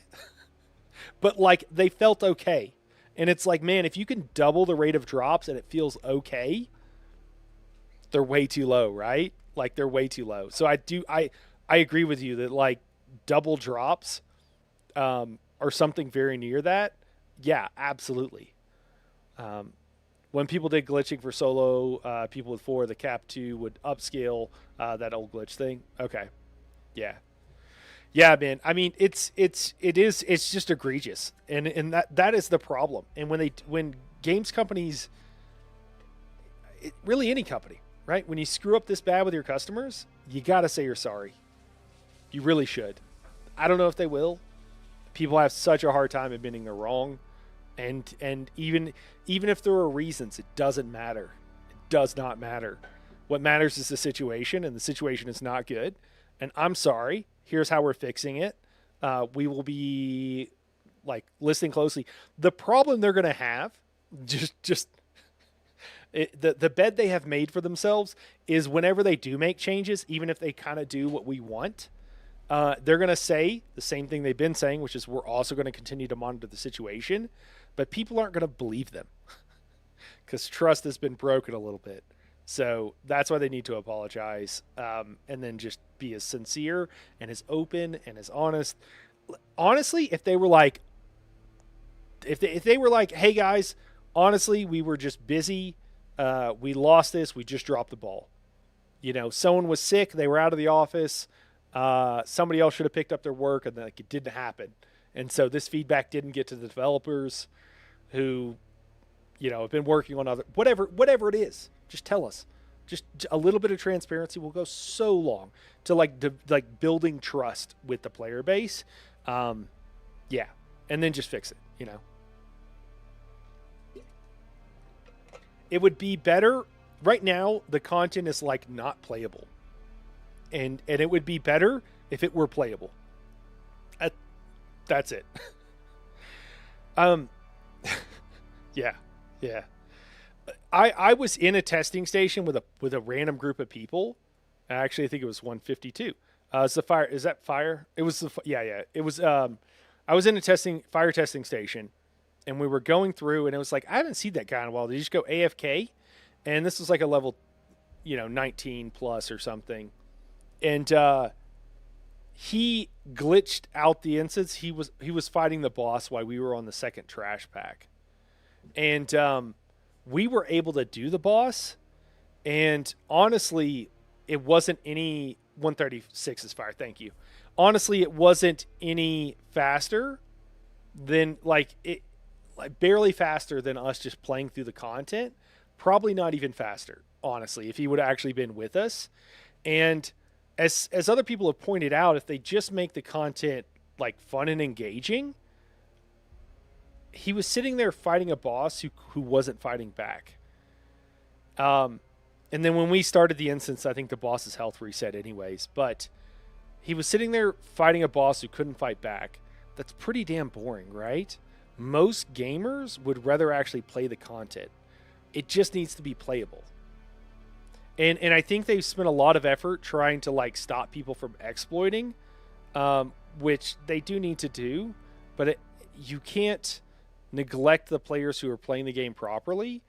but like they felt okay. And it's like, man, if you can double the rate of drops and it feels okay, they're way too low, right? Like they're way too low. So I agree with you that like double drops or something very near that. Yeah, absolutely. When people did glitching for solo, people with 4, the cap 2 would upscale that old glitch thing. Okay. Yeah, man. I mean, it's just egregious. And that is the problem. And when games companies, really any company, right? When you screw up this bad with your customers, you got to say you're sorry. You really should. I don't know if they will. People have such a hard time admitting they're wrong. And even if there are reasons, it doesn't matter. It does not matter. What matters is the situation, and the situation is not good. And I'm sorry. Here's how we're fixing it. We will be like listening closely. The problem they're going to have, the bed they have made for themselves is whenever they do make changes, even if they kind of do what we want, they're going to say the same thing they've been saying, which is we're also going to continue to monitor the situation, but people aren't going to believe them because trust has been broken a little bit. So that's why they need to apologize, and then just be as sincere and as open and as honest. Honestly, if they were like, hey guys, honestly, we were just busy. We lost this. We just dropped the ball. Someone was sick. They were out of the office. Somebody else should have picked up their work, and like it didn't happen. And so this feedback didn't get to the developers who, have been working on whatever it is. Just tell us. Just a little bit of transparency will go so long to like building trust with the player base. Yeah, and then just fix it. It would be better right now. The content is like not playable, and it would be better if it were playable. That's it. Yeah. I was in a testing station with a random group of people. Actually, I think it was 152. It's the fire. Is that fire? It was yeah. It was. I was in a fire testing station, and we were going through, and it was like I haven't seen that guy in a while. Did he just go AFK? And this was like a level, 19 plus or something, and he glitched out the instance. He was fighting the boss while we were on the second trash pack, and we were able to do the boss, and honestly, it wasn't any 136 is fire. Thank you. Honestly, it wasn't any faster than like barely faster than us just playing through the content. Probably not even faster, honestly, if he would have actually been with us. And as other people have pointed out, if they just make the content like fun and engaging, he was sitting there fighting a boss who wasn't fighting back. And then when we started the instance, I think the boss's health reset anyways, but he was sitting there fighting a boss who couldn't fight back. That's pretty damn boring, right? Most gamers would rather actually play the content. It just needs to be playable. And I think they've spent a lot of effort trying to like stop people from exploiting, which they do need to do, but you can't neglect the players who are playing the game properly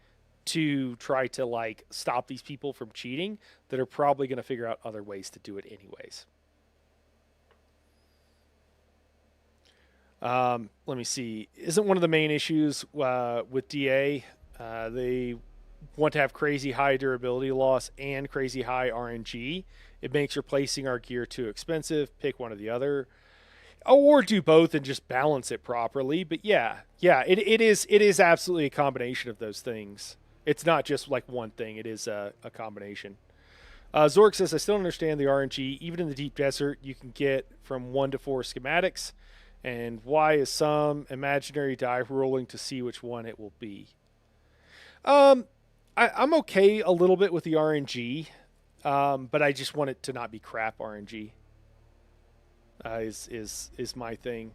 to try to like stop these people from cheating that are probably going to figure out other ways to do it anyways. Let me see. Isn't one of the main issues with DA, they want to have crazy high durability loss and crazy high RNG. It makes replacing our gear too expensive. Pick one or the other. or do both and just balance it properly. But yeah, it is absolutely a combination of those things. It's not just like one thing. It is a combination. Zork says, I still don't understand the RNG. Even in the deep desert, you can get from 1 to 4 schematics. And why is some imaginary die rolling to see which one it will be? Um, I'm okay a little bit with the RNG, but I just want it to not be crap RNG. Is my thing.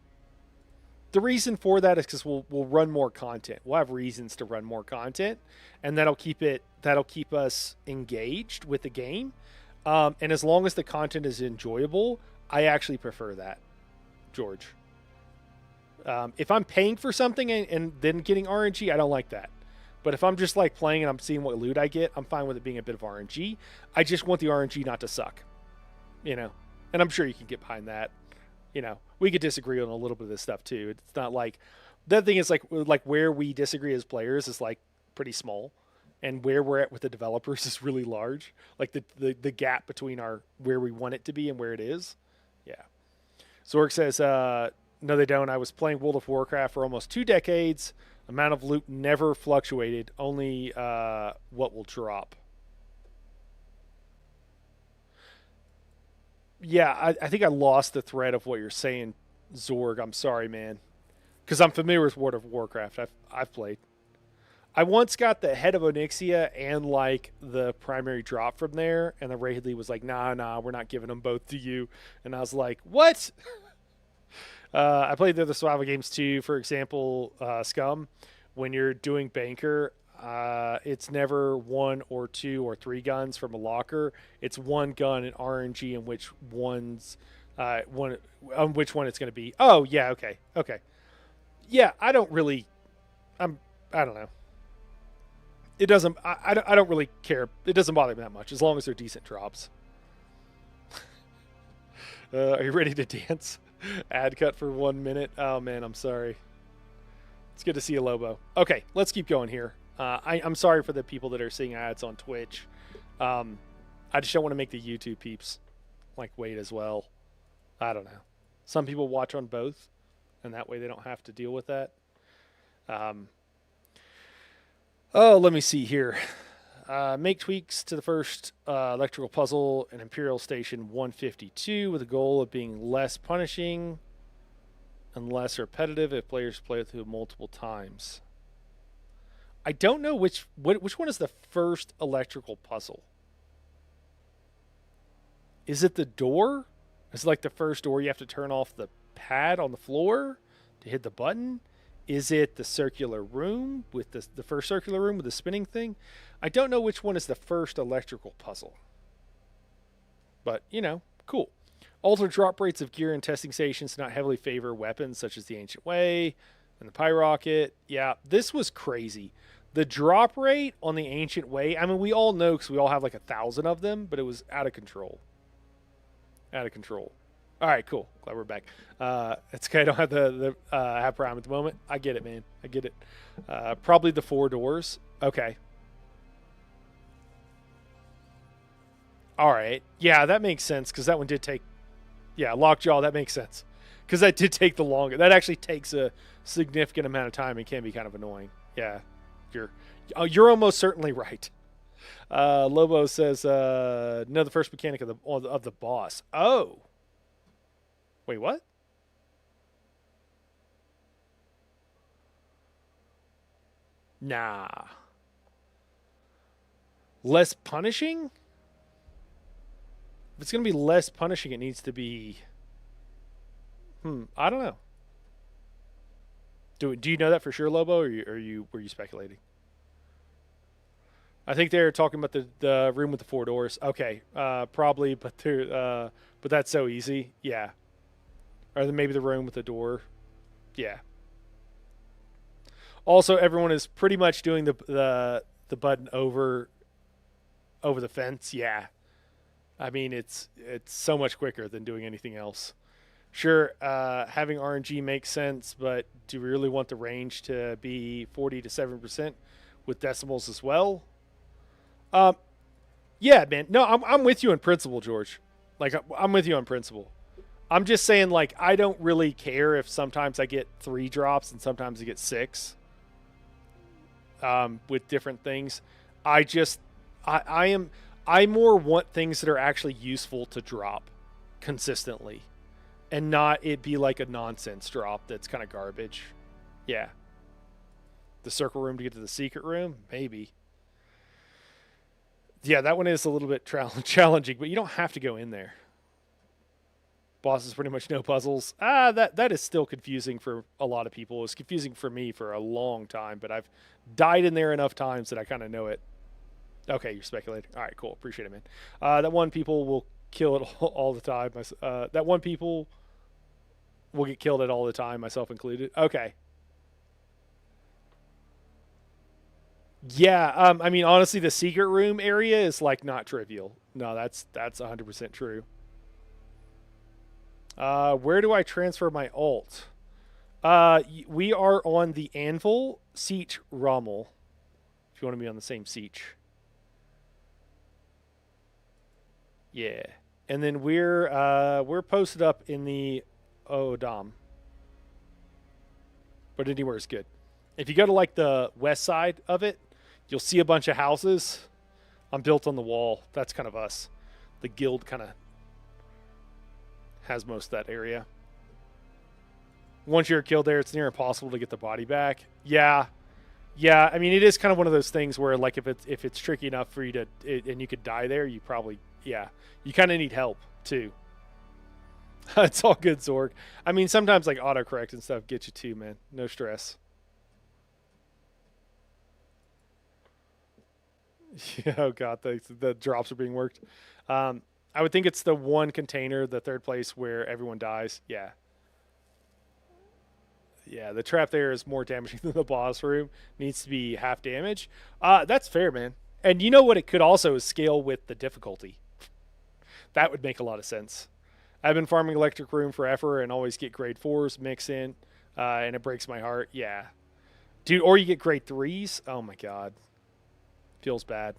The reason for that is because we'll run more content. We'll have reasons to run more content, and that'll keep us engaged with the game. And as long as the content is enjoyable, I actually prefer that, George. If I'm paying for something and then getting RNG, I don't like that. But if I'm just like playing and I'm seeing what loot I get, I'm fine with it being a bit of RNG. I just want the RNG not to suck, you know. And I'm sure you can get behind that. You know, we could disagree on a little bit of this stuff too. It's not like the thing is like where we disagree as players is like pretty small, and where we're at with the developers is really large. Like the gap between our where we want it to be and where it is. Yeah. Zork says, no, they don't. I was playing World of Warcraft for almost 2 decades. Amount of loot never fluctuated. Only what will drop. Yeah, I think I lost the thread of what you're saying, Zorg. I'm sorry, man, because I'm familiar with World of Warcraft. I've played. I once got the head of Onyxia and like the primary drop from there, and the Raid League was like, nah, we're not giving them both to you. And I was like, what? I played the other survival games too. For example, Scum. When you're doing Banker, it's never 1 or 2 or 3 guns from a locker. It's 1 gun and RNG in which one on which one it's going to be. Oh yeah, okay. Yeah, I don't really. I don't know. It doesn't. I don't really care. It doesn't bother me that much as long as they're decent drops. Are you ready to dance? Ad cut for 1 minute. Oh man, I'm sorry. It's good to see you, Lobo. Okay, let's keep going here. I'm sorry for the people that are seeing ads on Twitch. I just don't want to make the YouTube peeps like wait as well. I don't know. Some people watch on both, and that way they don't have to deal with that. Let me see here. Make tweaks to the first electrical puzzle in Imperial Station 152 with the goal of being less punishing and less repetitive if players play through multiple times. I don't know which one is the first electrical puzzle. Is it the door? Is it like the first door you have to turn off the pad on the floor to hit the button? Is it the circular room with the first circular room with the spinning thing? I don't know which one is the first electrical puzzle. But, cool. Alter drop rates of gear in testing stations to not heavily favor weapons such as the Ancient Way and the Pyrocket. Yeah, this was crazy. The drop rate on the Ancient Way, I mean, we all know because we all have like 1,000 of them, but it was out of control. Out of control. All right, cool. Glad we're back. It's okay. I don't have the have prime at the moment. I get it, man. I get it. Probably the 4 doors. Okay. All right. Yeah, that makes sense because that one did take. Yeah, Lockjaw. That makes sense because that did take the longest. That actually takes a significant amount of time and can be kind of annoying. Yeah, you're almost certainly right. Lobo says, "No, the first mechanic of the boss." Oh. Wait, what? Nah. Less punishing? If it's going to be less punishing, it needs to be... I don't know. Do you know that for sure, Lobo, or were you speculating? I think they're talking about the room with the 4 doors. Okay, probably, but that's so easy. Yeah. Or maybe the room with the door. Yeah. Also, everyone is pretty much doing the button over the fence. Yeah. I mean, it's so much quicker than doing anything else. Sure, having RNG makes sense, but do we really want the range to be 40 to 7% with decimals as well? Yeah, man. No, I'm with you in principle, George. Like, I'm with you on principle. I'm just saying, like, I don't really care if sometimes I get 3 drops and sometimes I get 6 with different things. I just, I am, I more want things that are actually useful to drop consistently and not it be like a nonsense drop that's kind of garbage. Yeah. The circle room to get to the secret room? Maybe. Yeah, that one is a little bit challenging, but you don't have to go in there. Bosses pretty much no puzzles. That is still confusing for a lot of people. It was confusing for me for a long time, but I've died in there enough times that I kind of know it. Okay, you're speculating. All right, cool. Appreciate it, man. That one people will kill it all the time. That one people will get killed at all the time, myself included. Okay. Yeah, I mean, honestly, the secret room area is like not trivial. No, that's 100% true. Where do I transfer my alt? We are on the Anvil, Siege, Rommel. If you want to be on the same Siege. Yeah. And then we're posted up in the Odam. But anywhere is good. If you go to like the west side of it, you'll see a bunch of houses. I'm built on the wall. That's kind of us. The guild kind of has most of that area. Once you're killed there, it's near impossible to get the body back. Yeah. Yeah, I mean, it is kind of one of those things where, like, if it's tricky enough for you to, and you could die there, you probably, yeah. You kind of need help, too. It's all good, Zorg. I mean, sometimes, like, autocorrect and stuff get you, too, man. No stress. Yeah, oh, God, the drops are being worked. I would think it's the one container, the third place, where everyone dies. Yeah. Yeah, the trap there is more damaging than the boss room. Needs to be half damage. That's fair, man. And you know what it could also is scale with the difficulty. That would make a lot of sense. I've been farming electric room forever and always get grade 4s mix in, and it breaks my heart. Yeah. Dude, or you get grade 3s. Oh, my God. Feels bad.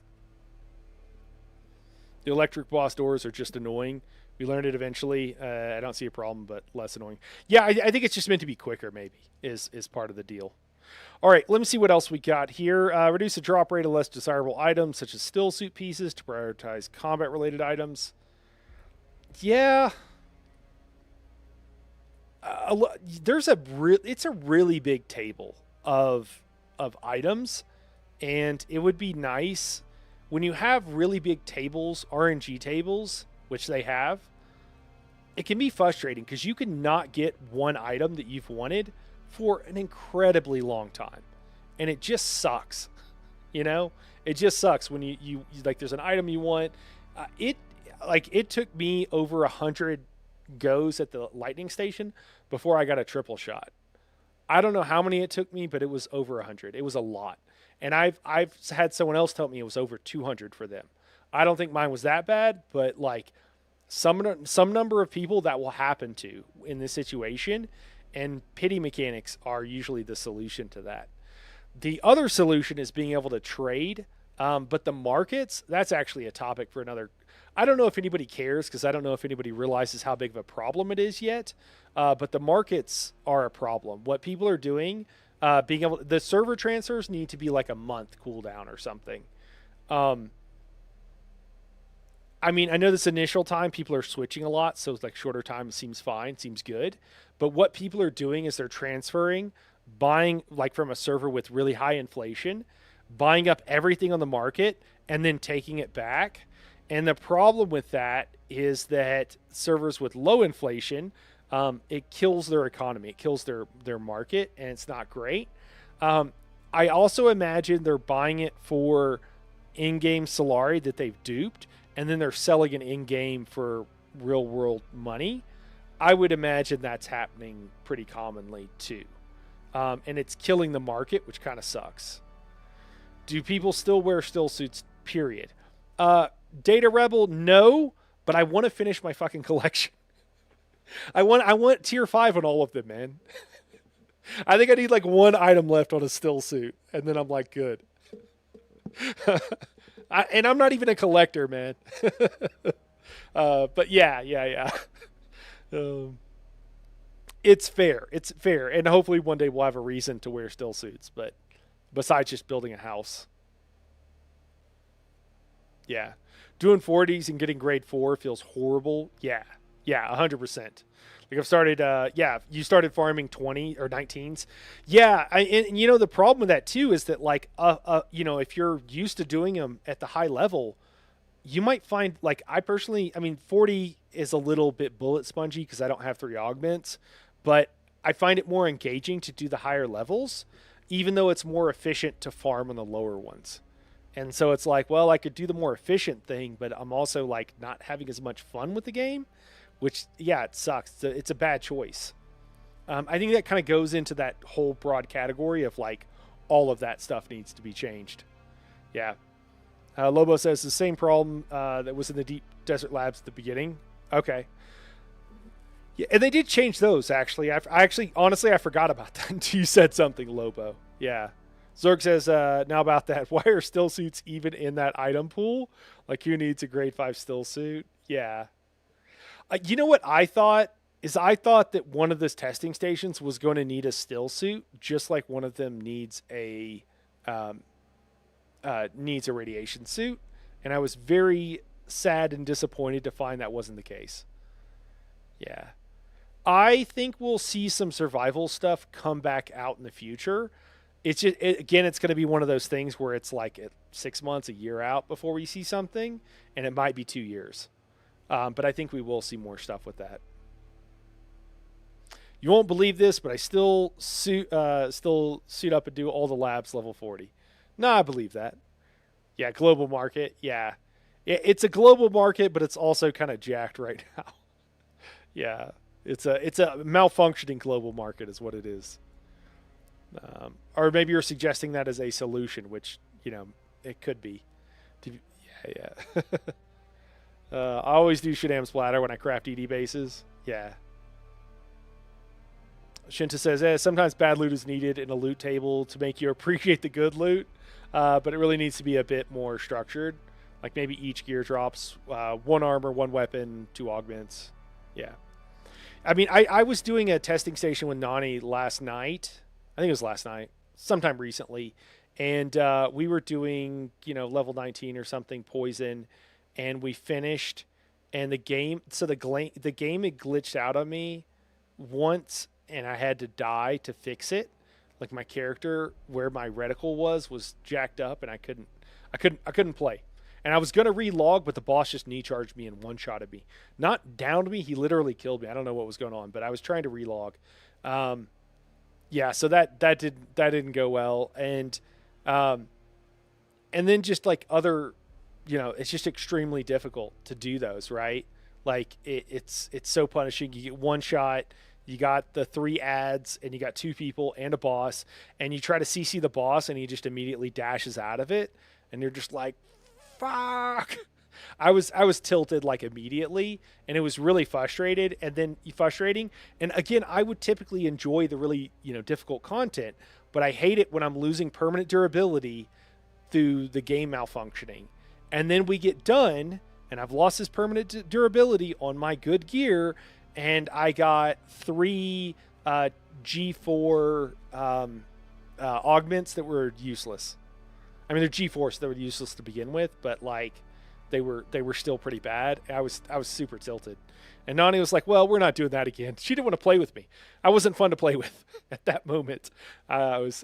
The electric boss doors are just annoying. We learned it eventually. I don't see a problem, but less annoying. Yeah, I think it's just meant to be quicker, maybe, is part of the deal. All right, let me see what else we got here. Reduce the drop rate of less desirable items, such as still suit pieces, to prioritize combat-related items. Yeah. It's a really big table of items, and it would be nice when you have really big tables, RNG tables, which they have. It can be frustrating because you can not get one item that you've wanted for an incredibly long time, and it just sucks. You know, it just sucks when you like there's an item you want. It took me over 100 goes at the lightning station before I got a triple shot. I don't know how many it took me, but it was over 100. It was a lot. And I've had someone else tell me it was over 200 for them. I don't think mine was that bad, but like some number of people that will happen to in this situation, and pity mechanics are usually the solution to that. The other solution is being able to trade, but the markets, that's actually a topic for another. I don't know if anybody cares because I don't know if anybody realizes how big of a problem it is yet, but the markets are a problem. What people are doing, the server transfers need to be like a month cooldown or something. I mean, I know this initial time people are switching a lot, so it's like shorter time seems fine, seems good. But what people are doing is they're transferring, buying like from a server with really high inflation, buying up everything on the market, and then taking it back. And the problem with that is that servers with low inflation, it kills their economy. It kills their market, and it's not great. I also imagine they're buying it for in-game Solari that they've duped, and then they're selling it in-game for real-world money. I would imagine that's happening pretty commonly, too. And it's killing the market, which kind of sucks. Do people still wear still suits, period? Data Rebel, no, but I want to finish my fucking collection. I want tier 5 on all of them, man. I think I need like one item left on a still suit, and then I'm like good. And I'm not even a collector, man. But yeah. Um, it's fair. It's fair, and hopefully one day we'll have a reason to wear still suits. But besides just building a house, yeah, doing 40s and getting grade 4 feels horrible. Yeah, yeah, 100%. Like I've started. Yeah, you started farming 20 or 19s. Yeah, and you know the problem with that too is that like you know if you're used to doing them at the high level, you might find like I personally, I mean, 40 is a little bit bullet spongy because I don't have 3 augments, but I find it more engaging to do the higher levels, even though it's more efficient to farm on the lower ones. And so it's like, well, I could do the more efficient thing, but I'm also like not having as much fun with the game, which yeah, it sucks. It's a bad choice. I think that kind of goes into that whole broad category of like all of that stuff needs to be changed. Yeah, Lobo says the same problem that was in the Deep Desert Labs at the beginning. Okay. Yeah, and they did change those actually. I actually, honestly, I forgot about that until you said something, Lobo. Yeah. Zorg says now about that. Why are still suits even in that item pool? Like who needs a grade 5 still suit? Yeah. You know what I thought is I thought that one of those testing stations was going to need a still suit, just like one of them um, needs a radiation suit, and I was very sad and disappointed to find that wasn't the case. Yeah, I think we'll see some survival stuff come back out in the future. It's just again, it's going to be one of those things where it's like 6 months, a year out before we see something, and it might be 2 years. But I think we will see more stuff with that. You won't believe this, but I still suit up and do all the labs level 40. No, I believe that. Yeah, global market. Yeah, it's a global market, but it's also kind of jacked right now. Yeah, it's a malfunctioning global market, is what it is. Or maybe you're suggesting that as a solution, which it could be. Yeah, yeah. I always do Shadam splatter when I craft ED bases. Yeah. Shinta says, sometimes bad loot is needed in a loot table to make you appreciate the good loot, but it really needs to be a bit more structured. Like maybe each gear drops 1 armor, 1 weapon, 2 augments. Yeah. I mean, I was doing a testing station with Nani last night. I think it was last night, sometime recently. And we were doing, level 19 or something, poison, and we finished. And the game had glitched out on me once, and I had to die to fix it. Like my character, where my reticle was jacked up, and I couldn't play. And I was gonna relog, but the boss just knee charged me and one shotted me. Not downed me, he literally killed me. I don't know what was going on, but I was trying to relog. Yeah, so that didn't go well, and then just like other, it's just extremely difficult to do those, right? Like it's so punishing. You get one shot, you got the 3 ads, and you got 2 people and a boss, and you try to CC the boss, and he just immediately dashes out of it, and you're just like, fuck. I was tilted like immediately, and it was really frustrating. And again, I would typically enjoy the really difficult content, but I hate it when I'm losing permanent durability through the game malfunctioning. And then we get done, and I've lost this permanent durability on my good gear, and I got 3 G4 augments that were useless. I mean, they're G4, so they were useless to begin with, but like they were still pretty bad. I was super tilted. And Nani was like, "Well, we're not doing that again." She didn't want to play with me. I wasn't fun to play with at that moment. I was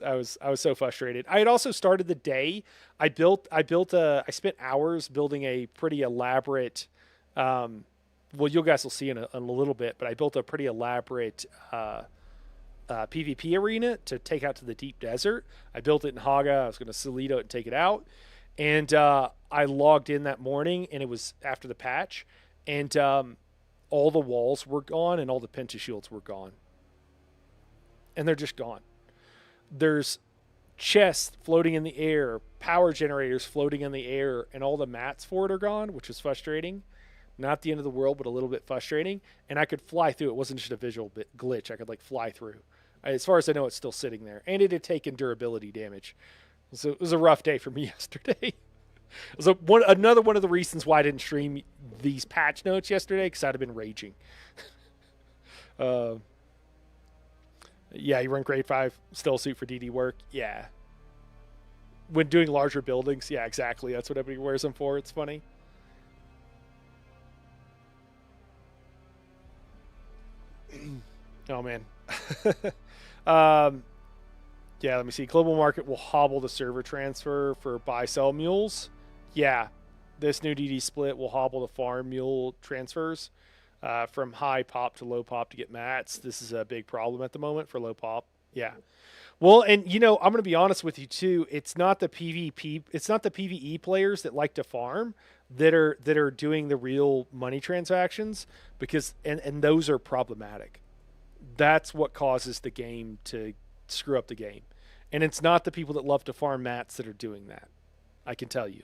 so frustrated. I had also started the day. I spent hours building a pretty elaborate. Well, you guys will see in a little bit, but I built a pretty elaborate PvP arena to take out to the deep desert. I built it in Haga. I was going to Solito it and take it out. And I logged in that morning, and it was after the patch. And all the walls were gone, and all the pentashields were gone. And they're just gone. There's chests floating in the air, power generators floating in the air, and all the mats for it are gone, which was frustrating. Not the end of the world, but a little bit frustrating. And I could fly through. It wasn't just a visual glitch. I could like fly through. As far as I know, it's still sitting there. And it had taken durability damage. So it was a rough day for me yesterday. It was another one of the reasons why I didn't stream these patch notes yesterday, because I'd have been raging. Uh, yeah, you run grade 5 still suit for DD work. Yeah. When doing larger buildings, yeah, exactly. That's what everybody wears them for. It's funny. Oh man. um, yeah, let me see. Global market will hobble the server transfer for buy sell mules. Yeah, this new DD split will hobble the farm mule transfers from high pop to low pop to get mats. This is a big problem at the moment for low pop. Yeah. Well, and I'm going to be honest with you too. It's not the PvP, it's not the PvE players that like to farm that are doing the real money transactions because and those are problematic. That's what causes the game to screw up the game. And it's not the people that love to farm mats that are doing that. I can tell you.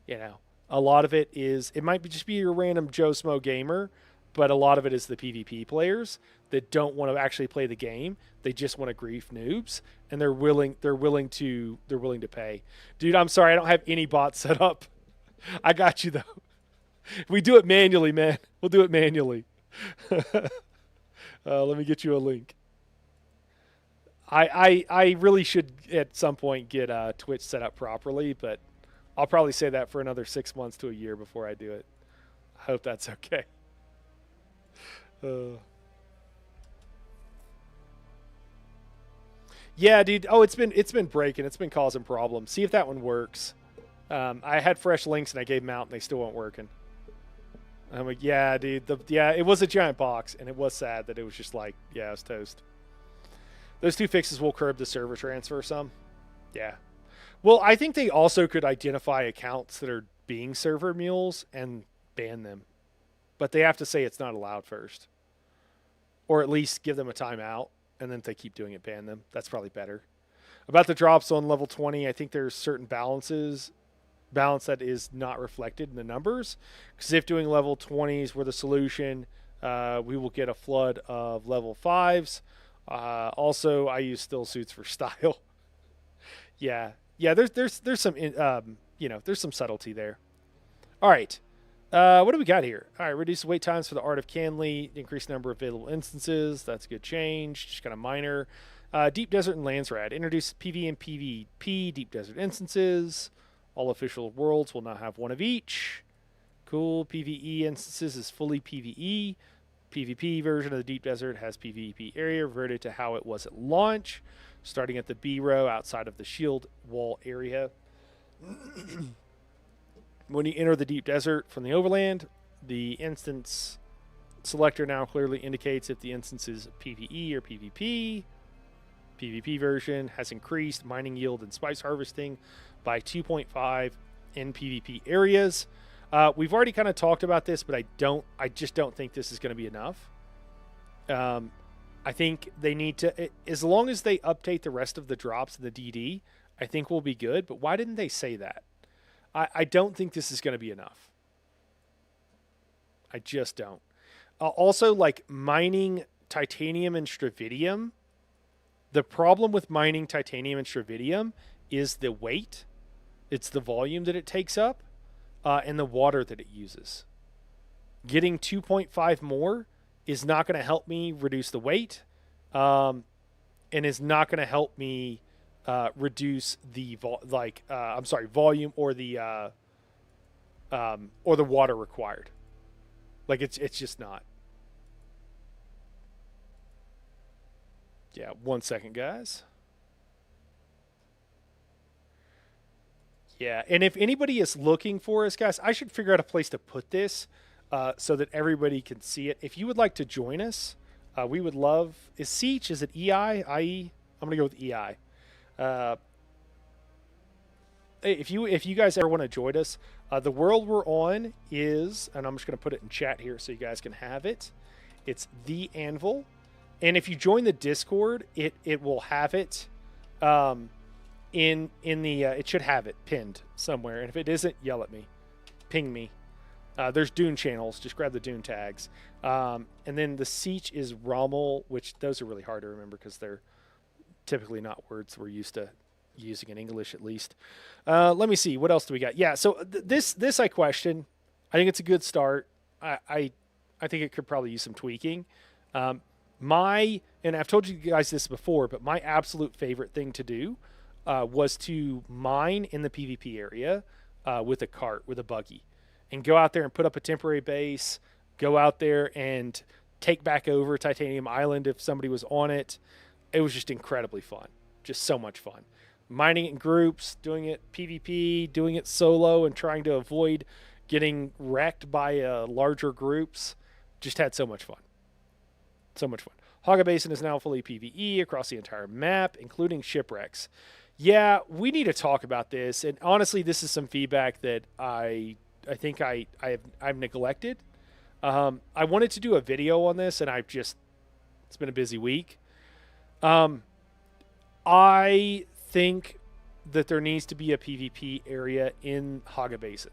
You know, a lot of it is it might just be your random Joe Smo gamer, but a lot of it is the PvP players that don't want to actually play the game. They just want to grief noobs, and they're willing to pay. Dude, I'm sorry, I don't have any bots set up. I got you though. We do it manually, man. We'll do it manually. Let me get you a link. I really should at some point get Twitch set up properly, but I'll probably say that for another 6 months to a year before I do it. I hope that's okay. Uh, yeah, dude. Oh, it's been breaking. It's been causing problems. See if that one works. I had fresh links and I gave them out and they still weren't working. I'm like, yeah, dude. Yeah, it was a giant box and it was sad that it was just like, yeah, it's toast. Those two fixes will curb the server transfer some. Yeah. Well, I think they also could identify accounts that are being server mules and ban them. But they have to say it's not allowed first. Or at least give them a timeout. And then if they keep doing it, ban them. That's probably better. About the drops on level 20, I think there's certain balance that is not reflected in the numbers. Because if doing level 20s were the solution, we will get a flood of level 5s. Also, I use still suits for style. Yeah, yeah. There's some there's some subtlety there. All right. What do we got here? All right, reduce wait times for the Art of Canley, increase number of available instances. That's a good change, just kind of minor. Deep Desert and Landsrad introduce PV and PvP Deep Desert instances. All official worlds will now have one of each. Cool. PvE instances is fully PvE. PvP version of the Deep Desert has PvP area reverted to how it was at launch, starting at the B row outside of the shield wall area. When you enter the Deep Desert from the overland, the instance selector now clearly indicates if the instance is PvE or PvP. PvP version has increased mining yield and spice harvesting by 2.5 in PvP areas. We've already kind of talked about this, but I just don't think this is going to be enough. I think they need to, as long as they update the rest of the drops in the DD, I think we'll be good. But why didn't they say that? I don't think this is going to be enough. I just don't. Also, like mining titanium and stravidium, the problem with mining titanium and stravidium is the weight. It's the volume that it takes up and the water that it uses. Getting 2.5 more is not going to help me reduce the weight and is not going to help me reduce the volume or the water required. Like it's just not. Yeah, 1 second, guys. Yeah, and if anybody is looking for us, guys, I should figure out a place to put this so that everybody can see it. If you would like to join us, we would love. Is Siege? Is it EI? IE? I'm gonna go with EI. Uh, if you guys ever want to join us, the world we're on is, and I'm just gonna put it in chat here so you guys can have it. It's the Anvil, and if you join the Discord, it will have it. In the it should have it pinned somewhere, and if it isn't, yell at me, ping me. There's Dune channels, just grab the Dune tags, and then the Siege is Rommel, which those are really hard to remember because they're typically not words we're used to using in English, at least. Let me see, what else do we got? Yeah, so this I question. I think it's a good start. I think it could probably use some tweaking. And I've told you guys this before, but my absolute favorite thing to do was to mine in the PvP area with a cart, with a buggy, and go out there and put up a temporary base, go out there and take back over Titanium Island if somebody was on it. It was just incredibly fun. Just so much fun. Mining it in groups, doing it PvP, doing it solo, and trying to avoid getting wrecked by larger groups. Just had so much fun. So much fun. Haga Basin is now fully PvE across the entire map, including shipwrecks. Yeah, we need to talk about this. And honestly, this is some feedback that I think I've neglected. I wanted to do a video on this, and it's been a busy week. I think that there needs to be a PvP area in Haga Basin.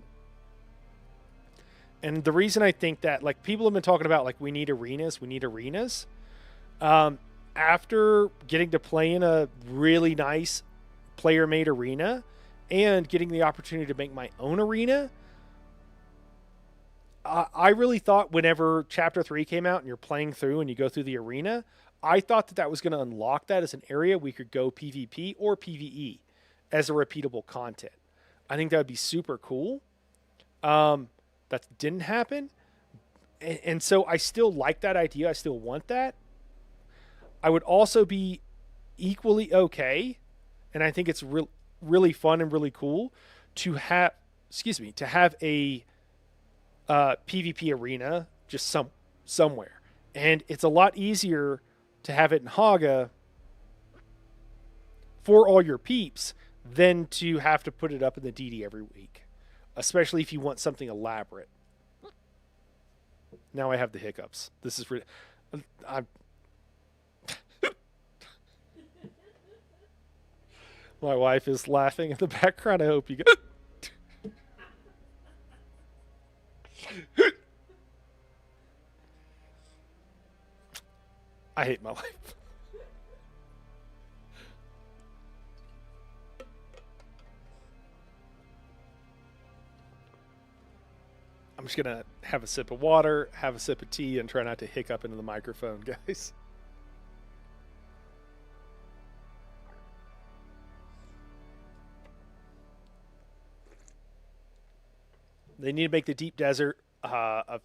And the reason I think that, like, people have been talking about, like, we need arenas. After getting to play in a really nice player-made arena and getting the opportunity to make my own arena, I really thought whenever Chapter 3 came out and you're playing through and you go through the arena, I thought that was going to unlock that as an area we could go PvP or PvE as a repeatable content. I think that would be super cool. That didn't happen. And so I still like that idea. I still want that. I would also be equally okay, and I think it's really fun and really cool to have a PvP arena just somewhere. And it's a lot easier to have it in Haga for all your peeps than to have to put it up in the DD every week, especially if you want something elaborate. Now I have the hiccups. This is I'm my wife is laughing in the background. I hope you get. I hate my life. I'm just going to have a sip of water, have a sip of tea, and try not to hiccup into the microphone, guys. They need to make the deep desert of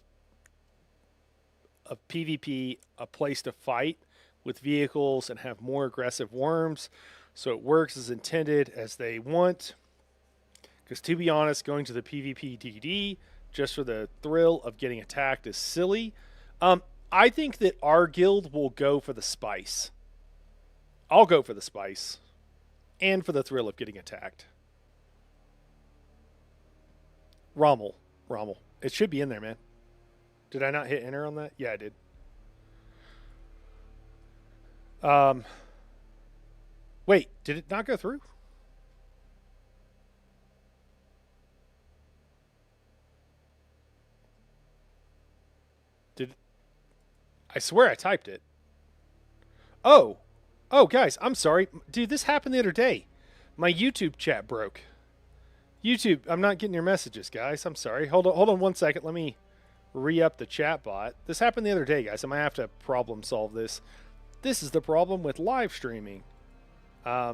PvP a place to fight with vehicles and have more aggressive worms so it works as intended as they want. Because to be honest, going to the PvP DD just for the thrill of getting attacked is silly. I think that our guild will go for the spice. I'll go for the spice and for the thrill of getting attacked. Rommel. It should be in there, man. Did I not hit enter on that? Yeah, I did. Wait, did it not go through? I swear I typed it. Oh, guys, I'm sorry. Dude, this happened the other day. My YouTube chat broke. YouTube, I'm not getting your messages, guys. I'm sorry. Hold on 1 second. Let me re-up the chat bot. This happened the other day, guys. I might have to problem solve this. This is the problem with live streaming. I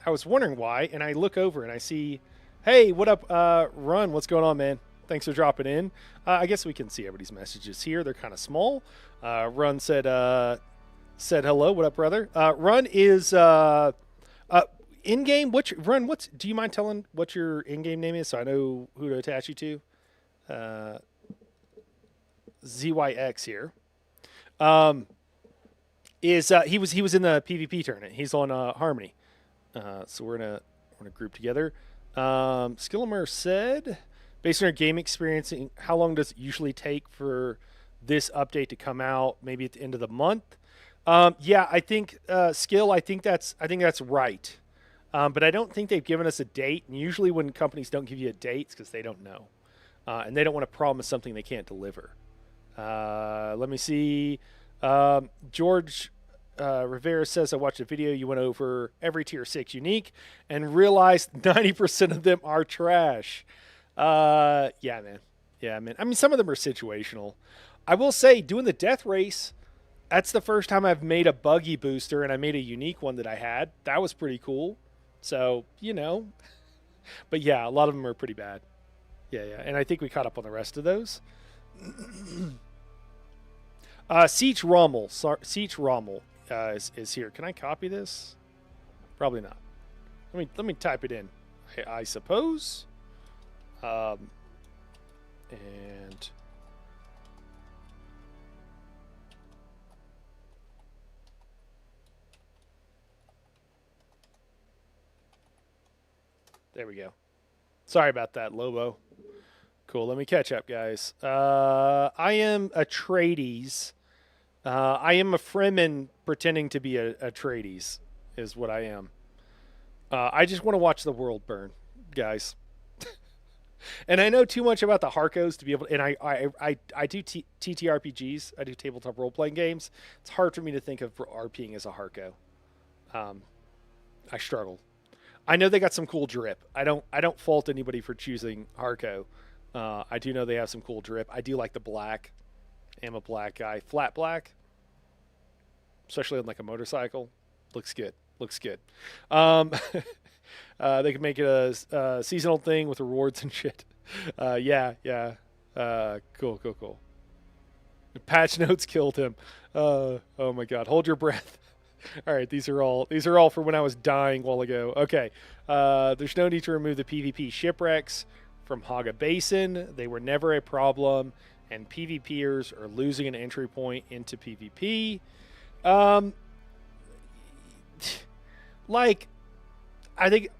was wondering why, and I look over and I see, hey, what up, Run? What's going on, man? Thanks for dropping in. I guess we can see everybody's messages here. They're kind of small. Run said hello. What up, brother? Run is in-game. Do you mind telling what your in-game name is so I know who to attach you to? ZYX here. He was in the PvP tournament. He's on Harmony. So we're gonna group together. Skillimer said, based on your game experience, how long does it usually take for this update to come out? Maybe at the end of the month. Yeah, I think Skill. I think that's right. But I don't think they've given us a date. And usually, when companies don't give you a date, it's because they don't know, and they don't want to promise something they can't deliver. Let me see. George Rivera says, I watched a video. You went over every tier 6 unique and realized 90% of them are trash. Yeah, man. I mean, some of them are situational. I will say, doing the death race, That's the first time I've made a buggy booster, and I made a unique one that I had. That was pretty cool. So, but yeah, a lot of them are pretty bad. Yeah, yeah. And I think we caught up on the rest of those. Siege Rommel. Siege Rommel is here. Can I copy this? Probably not. Let me type it in. I suppose. Um, and there we go. Sorry about that, Lobo. Cool. Let me catch up, guys. I am Atreides. I am a Fremen pretending to be a Atreides, is what I am. I just want to watch the world burn, guys. And I know too much about the Harkos to be able. And I do TTRPGs. I do tabletop role playing games. It's hard for me to think of RPing as a Harko. Um, I struggle. I know they got some cool drip. I don't fault anybody for choosing Harko. I do know they have some cool drip. I do like the black. I'm a black guy. Flat black, especially on like a motorcycle, looks good. Looks good. Um, they could make it a seasonal thing with rewards and shit. Yeah, yeah. Cool, cool, cool. Patch notes killed him. Oh my god. Hold your breath. All right, these are all for when I was dying a while ago. Okay. There's no need to remove the PvP shipwrecks from Haga Basin. They were never a problem, and PvPers are losing an entry point into PvP. Um, like, I think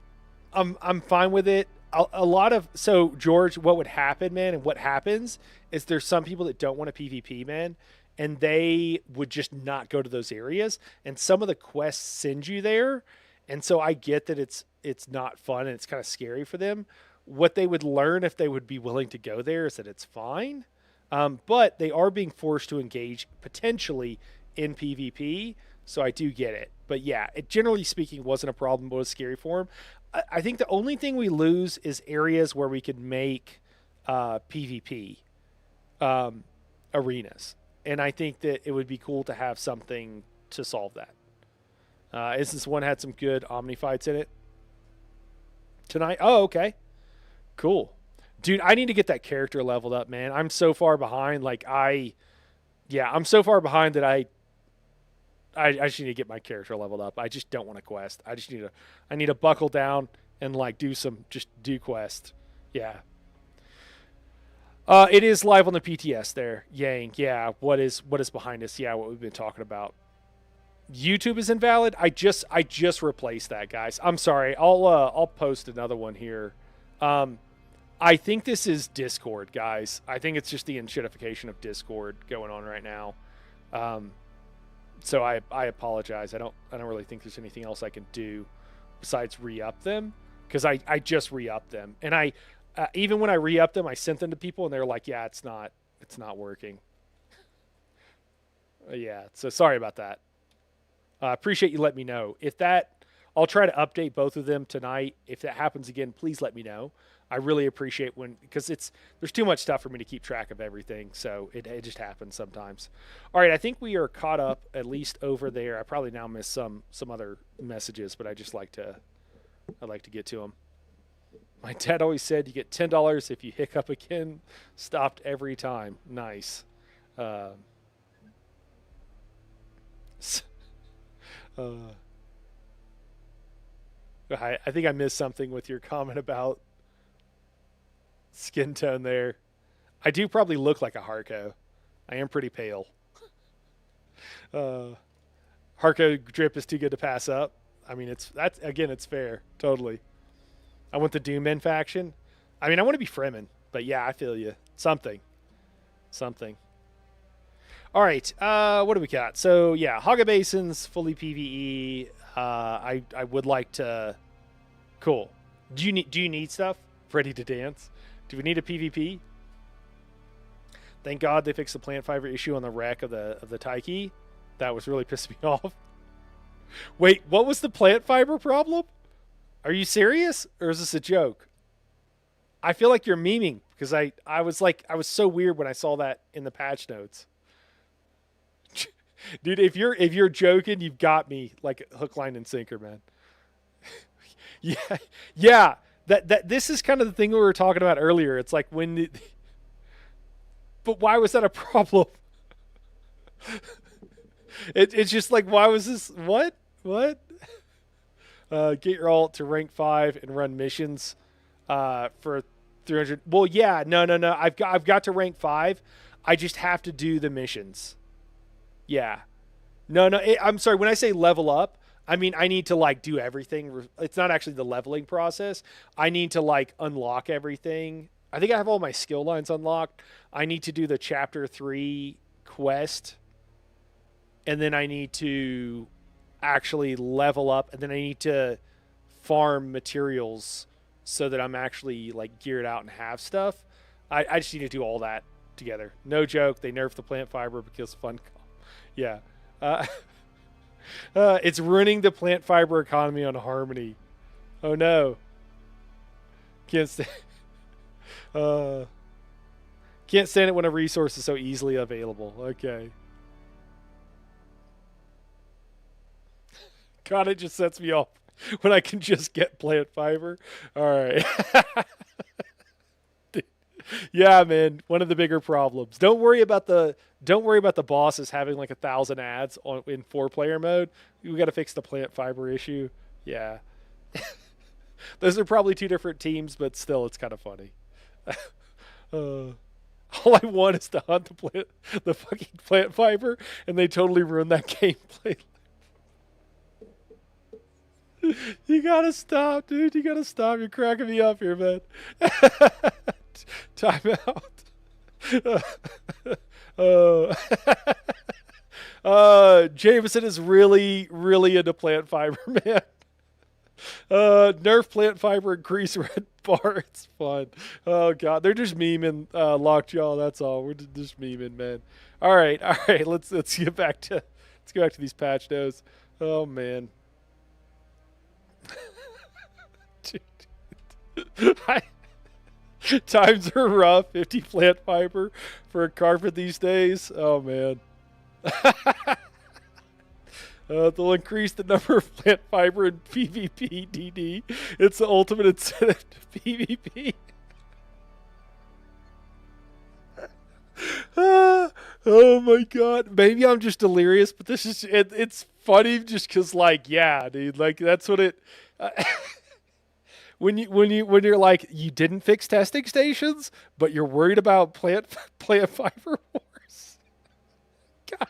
I'm fine with it. A lot of so George, what would happen, man, and what happens is there's some people that don't want to PvP, man, and they would just not go to those areas. And some of the quests send you there, and so I get that it's not fun and it's kind of scary for them. What they would learn if they would be willing to go there is that it's fine, but they are being forced to engage potentially in PvP. So I do get it. But yeah, it generally speaking wasn't a problem, but it was scary for him. I think the only thing we lose is areas where we could make PvP arenas. And I think that it would be cool to have something to solve that. Is this one had some good Omni fights in it tonight? Oh, okay. Cool. Dude, I need to get that character leveled up, man. I'm so far behind. I'm so far behind that I just need to get my character leveled up. I just don't want to quest. I need to buckle down and like just do quest. Yeah. It is live on the PTS there. Yang. Yeah. What is behind us? Yeah. What we've been talking about. YouTube is invalid. I just replaced that, guys. I'm sorry. I'll post another one here. I think this is Discord, guys. I think it's just the enshittification of Discord going on right now. So I apologize. I don't really think there's anything else I can do besides re-up them, because I just re-upped them, and I even when I re-upped them, I sent them to people and they're like, yeah, it's not working. Yeah, so sorry about that. Appreciate you letting me know. I'll try to update both of them tonight. If that happens again, please let me know. I really appreciate because there's too much stuff for me to keep track of everything, so it just happens sometimes. All right, I think we are caught up at least over there. I probably now missed some other messages, but I'd like to get to them. My dad always said you get $10 if you hiccup again. Stopped every time. Nice. Uh, I think I missed something with your comment about skin tone there. I do probably look like a Harko. I am pretty pale. Uh, Harko drip is too good to pass up. I mean, it's fair. Totally. I want the Doom faction. I mean, I want to be Fremen, but yeah, I feel you. Something. All right. What do we got? So yeah, Haga Basin's fully PVE. I would like to. Cool. Do you need stuff ready to dance? Do we need a PvP? Thank God they fixed the plant fiber issue on the wreck of the Taiki. That was really pissing me off. Wait, what was the plant fiber problem? Are you serious, or is this a joke? I feel like you're memeing, because I was so weird when I saw that in the patch notes. Dude, if you're joking, you've got me like hook, line, and sinker, man. Yeah, yeah. That this is kind of the thing we were talking about earlier. It's like but why was that a problem? It's just like, why was this? What? Get your alt to rank 5 and run missions for 300. Well, yeah, no. I've got to rank 5. I just have to do the missions. Yeah. No. I'm sorry. When I say level up, I mean I need to like do everything. It's not actually the leveling process. I need to like unlock everything. I think I have all my skill lines unlocked. I need to do the chapter 3 quest, and then I need to actually level up, and then I need to farm materials so that I'm actually like geared out and have stuff. I just need to do all that together. No joke. They nerfed the plant fiber because fun. Yeah. Uh, it's ruining the plant fiber economy on Harmony. Oh no. Can't stand. Uh, can't stand it when a resource is so easily available. Okay. God, it just sets me off when I can just get plant fiber. All right. Yeah, man. One of the bigger problems. Don't worry about the bosses having like 1,000 ads in 4-player mode. We got to fix the plant fiber issue. Yeah. Those are probably two different teams, but still, it's kind of funny. uh, all I want is to hunt the fucking plant fiber, and they totally ruined that gameplay. You gotta stop, dude. You gotta stop. You're cracking me up here, man. Time out. uh, Jameson is really, really into plant fiber, man. Nerf plant fiber, increase red bar. It's fun. Oh god, they're just memeing Lockjaw. That's all. We're just memeing, man. All right. Let's go back to these patch notes. Oh man. I, Times are rough. 50 plant fiber for a carpet these days. Oh man. They'll increase the number of plant fiber in PvP DD. It's the ultimate incentive to PvP. Oh my god. Maybe I'm just delirious, but it's funny just because, like, yeah, dude, like that's what it. When you're like, you didn't fix testing stations, but you're worried about plant fiber wars. God.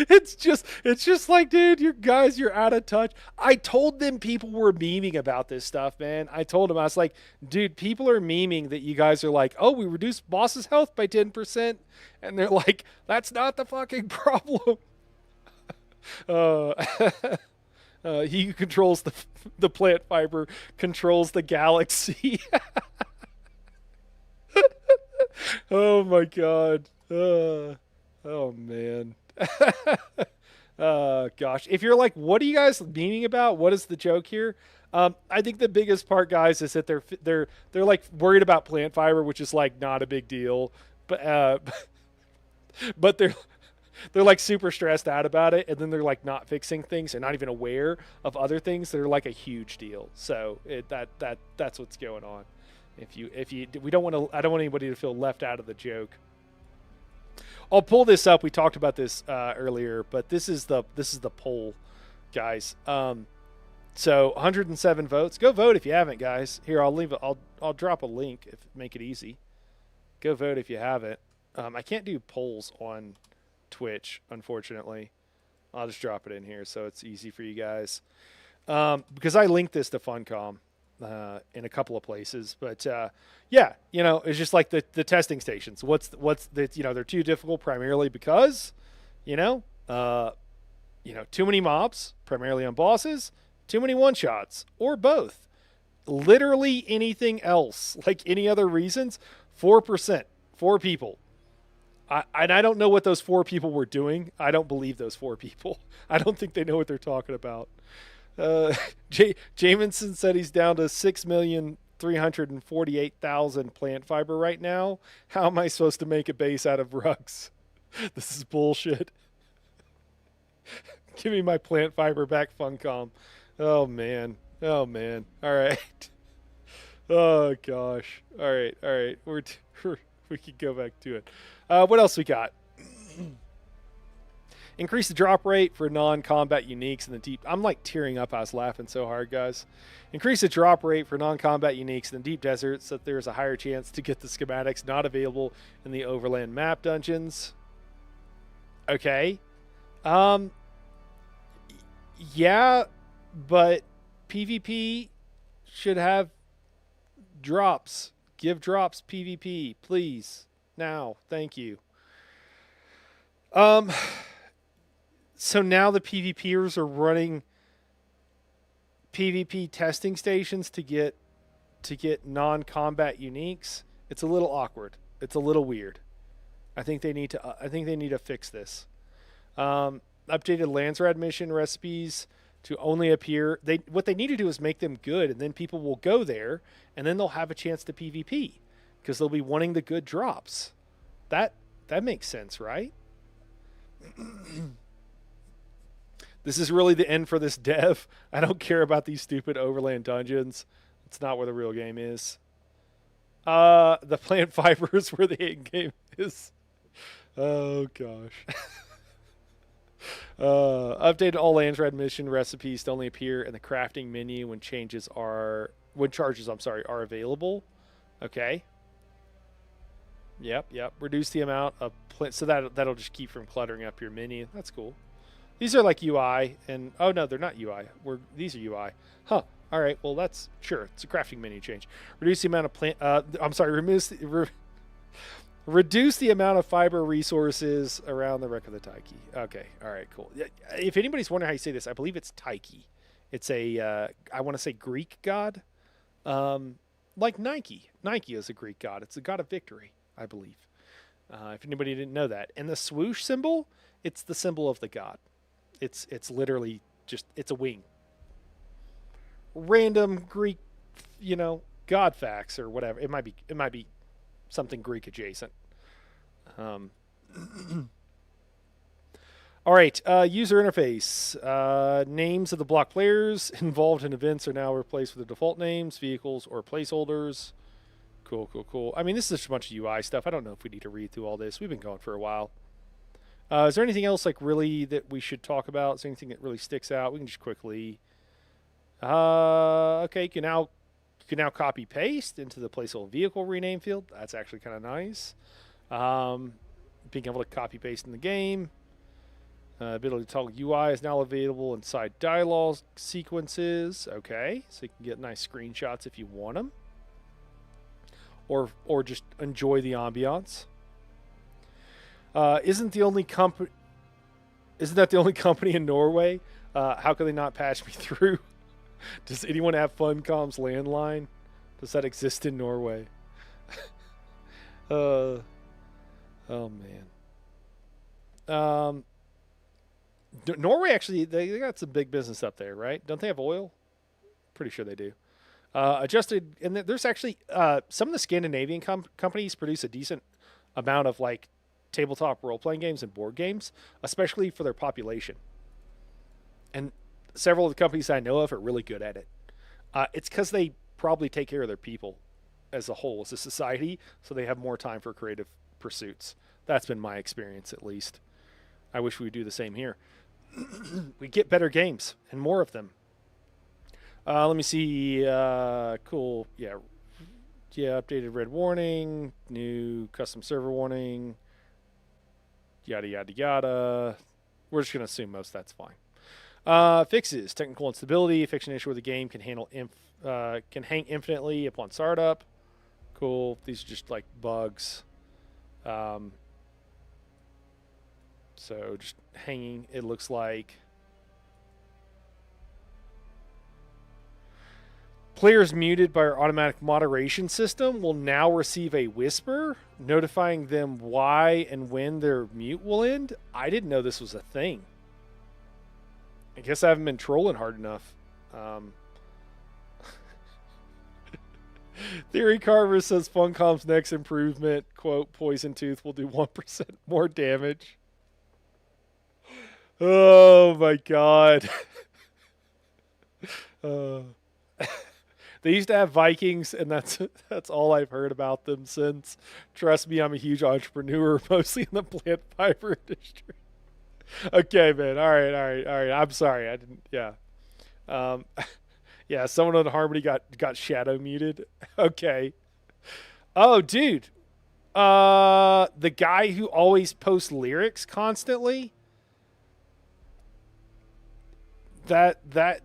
It's just like, dude, you're out of touch. I told them people were memeing about this stuff, man. I told them, I was like, dude, people are memeing that you guys are like, oh, we reduced boss's health by 10%, and they're like, that's not the fucking problem. Uh, he who controls the plant fiber controls the galaxy. Oh my god. Oh man. Gosh, if you're like, what are you guys meaning about? What is the joke here? I think the biggest part, guys, is that they're like worried about plant fiber, which is like not a big deal, but but they're like super stressed out about it, and then they're like not fixing things and not even aware of other things that are like a huge deal. So that's what's going on. We don't want to. I don't want anybody to feel left out of the joke. I'll pull this up. We talked about this earlier, but this is the poll, guys. So 107 votes. Go vote if you haven't, guys. Here, I'll leave it. I'll drop a link if make it easy. Go vote if you haven't. I can't do polls on Twitch, unfortunately. I'll just drop it in here so it's easy for you guys. Because I linked this to Funcom in a couple of places, but yeah, it's just like the testing stations. What's the they're too difficult primarily because too many mobs, primarily on bosses, too many one shots, or both. Literally anything else, like any other reasons, 4%, 4 people. I don't know what those 4 people were doing. I don't believe those 4 people. I don't think they know what they're talking about. Jamison said he's down to 6,348,000 plant fiber right now. How am I supposed to make a base out of rugs? This is bullshit. Give me my plant fiber back, Funcom. Oh man. Oh man. All right. Oh gosh. All right. All right. We can go back to it. What else we got? Increase the drop rate for non-combat uniques in the deep. I'm like tearing up. I was laughing so hard, guys. Increase the drop rate for non-combat uniques in the deep desert so that there's a higher chance to get the schematics not available in the overland map dungeons. Okay. Yeah, but PvP should have drops. Give drops PvP, please. Now, thank you. So now the PvPers are running PvP testing stations to get non-combat uniques. It's a little awkward. It's a little weird. I think they need to fix this. Updated Landsrad mission recipes to only appear. What they need to do is make them good, and then people will go there, and then they'll have a chance to PvP because they'll be wanting the good drops. That makes sense, right? This is really the end for this dev. I don't care about these stupid overland dungeons. It's not where the real game is. The plant fiber is where the end game is. Oh gosh. Updated all Landsrad mission recipes to only appear in the crafting menu when charges are available. Okay. Yep. Reduce the amount of so that'll just keep from cluttering up your menu. That's cool. These are like UI, and oh no, they're not UI. These are UI. Huh. All right. Well, that's sure. It's a crafting menu change. Reduce the amount of reduce the amount of fiber resources around the wreck of the Taiki. Okay. All right. Cool. If anybody's wondering how you say this, I believe it's Taiki. It's a I want to say Greek god, like Nike. Nike is a Greek god. It's the god of victory, I believe. If anybody didn't know that, and the swoosh symbol, it's the symbol of the god. It's literally just it's a wing. Random Greek, god facts or whatever. It might be something Greek adjacent. All right, user interface. Names of the block players involved in events are now replaced with the default names, vehicles, or placeholders. Cool. I mean, this is just a bunch of UI stuff. I don't know if we need to read through all this. We've been going for a while. Is there anything else really that we should talk about? Is there anything that really sticks out? We can just quickly. Okay, you can now copy paste into the placeholder vehicle rename field. That's actually kind of nice. Being able to copy paste in the game. Ability to toggle UI is now available inside dialogue sequences. Okay, so you can get nice screenshots if you want them, or just enjoy the ambiance. Isn't that the only company in Norway? How can they not patch me through? Does anyone have Funcom's landline? Does that exist in Norway? Oh man. Norway actually they got some big business up there, right? Don't they have oil? Pretty sure they do. Adjusted, and there's actually some of the Scandinavian companies produce a decent amount of like tabletop role-playing games and board games, especially for their population. And several of the companies I know of are really good at it. It's because they probably take care of their people as a whole, as a society, so they have more time for creative pursuits. That's been my experience, at least. I wish we would do the same here. We get better games and more of them. Let me see. Cool. Yeah, updated red warning, new custom server warning, yada, yada, yada. We're just going to assume most that's fine. Fixes. Technical instability. Fix an issue where the game can can hang infinitely upon startup. Cool. These are just like bugs. So just hanging, it looks like. Players muted by our automatic moderation system will now receive a whisper notifying them why and when their mute will end. I didn't know this was a thing. I guess I haven't been trolling hard enough. Theory Carver says Funcom's next improvement, quote, Poison Tooth will do 1% more damage. Oh my god. Uh, they used to have Vikings, and that's all I've heard about them since. Trust me, I'm a huge entrepreneur, mostly in the plant fiber industry. Okay, man. All right, all right, all right. I'm sorry. I didn't. Yeah. Um, yeah. Someone on Harmony got shadow muted. Okay. Oh, dude. The guy who always posts lyrics constantly. That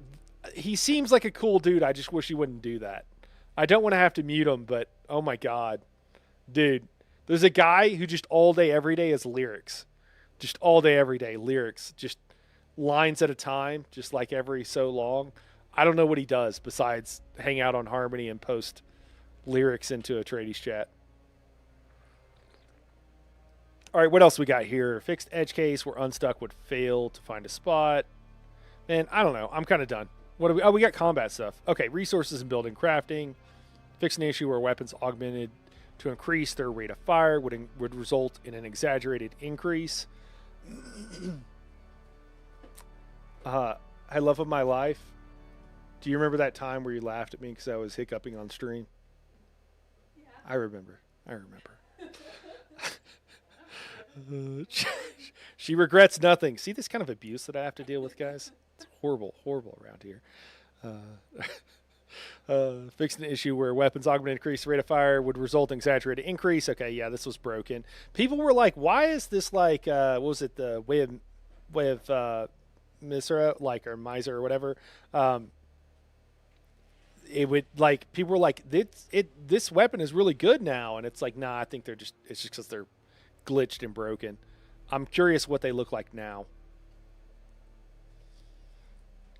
he seems like a cool dude. I just wish he wouldn't do that. I don't want to have to mute him, but oh my god, dude. There's a guy who just all day every day is lyrics. Just all day every day lyrics. Just lines at a time, just like every so long. I don't know what he does besides hang out on Harmony and post lyrics into a tradies chat. All right, what else we got here? Fixed edge case where unstuck would fail to find a spot. And I don't know. I'm kind of done. What do we? Oh, we got combat stuff. Okay, resources and building crafting. Fix an issue where weapons augmented to increase their rate of fire would result in an exaggerated increase. I love of my life. Do you remember that time where you laughed at me because I was hiccuping on stream? Yeah. I remember. I remember. She regrets nothing. See this kind of abuse that I have to deal with, guys? It's horrible, horrible around here. Fixing an issue where weapons augment increase the rate of fire would result in exaggerated increase. Okay, yeah, this was broken. People were like, "Why is this like? What was it? The way of Misra, like, or Miser or whatever?" It would like people were like, This weapon is really good now," and it's like, nah, I think it's just because they're glitched and broken. I'm curious what they look like now.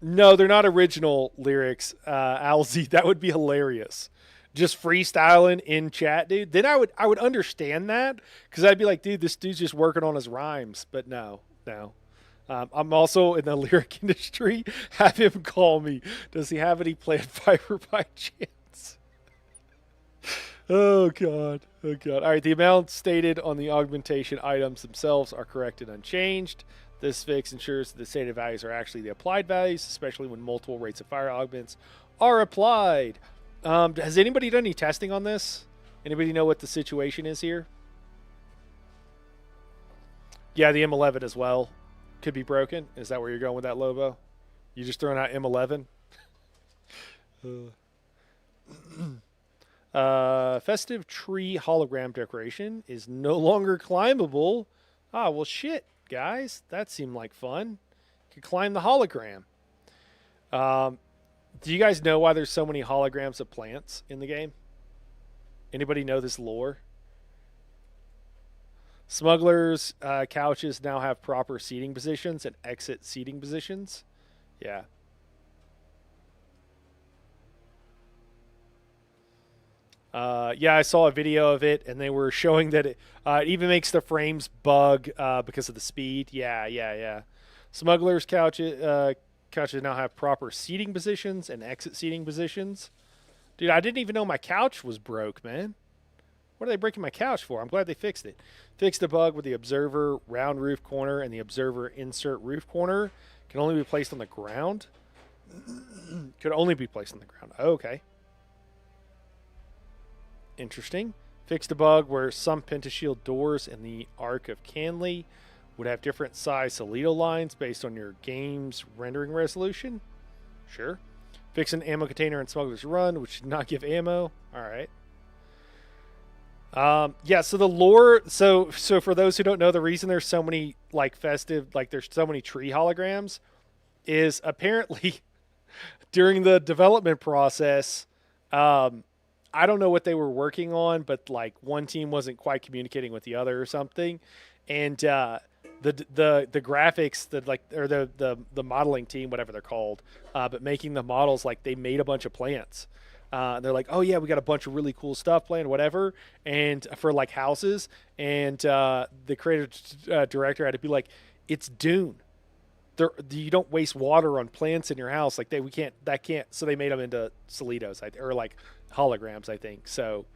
No, they're not original lyrics, Alzy. That would be hilarious. Just freestyling in chat, dude. Then I would understand that because I'd be like, dude, this dude's just working on his rhymes. But no, no. I'm also in the lyric industry. Have him call me. Does he have any plant fiber by chance? Oh god. Oh god. All right, the amounts stated on the augmentation items themselves are correct and unchanged. This fix ensures that the stated values are actually the applied values, especially when multiple rates of fire augments are applied. Has anybody done any testing on this? Anybody know what the situation is here? Yeah, the M11 as well could be broken. Is that where you're going with that, Lobo? You just throwing out M11? Festive tree hologram decoration is no longer climbable. Ah, well, shit, guys. That seemed like fun. You could climb the hologram. Do you guys know why there's so many holograms of plants in the game? Anybody know this lore? Smugglers' couches now have proper seating positions and exit seating positions. Yeah. Yeah, I saw a video of it, and they were showing that it even makes the frames bug because of the speed. Yeah, yeah, yeah. Smugglers' couches now have proper seating positions and exit seating positions. Dude, I didn't even know my couch was broke, man. What are they breaking my couch for? I'm glad they fixed it. Fixed a bug with the observer round roof corner and the observer insert roof corner can only be placed on the ground. Could only be placed on the ground. Oh, okay. Interesting. Fixed a bug where some pentashield doors in the Arc of Canley would have different size Solito lines based on your game's rendering resolution. Sure. Fix an ammo container in Smuggler's Run, which should not give ammo. All right. Yeah, so the lore, so for those who don't know, the reason there's so many like festive, like there's so many tree holograms is apparently during the development process, I don't know what they were working on, but like one team wasn't quite communicating with the other or something, and the graphics, the modeling team, whatever they're called, but making the models, like they made a bunch of plants. They're like, oh yeah, we got a bunch of really cool stuff planned, whatever, and for like houses, and the creative director had to be like, it's Dune. You don't waste water on plants in your house. Like that can't. So they made them into Solitos, or like holograms, I think. So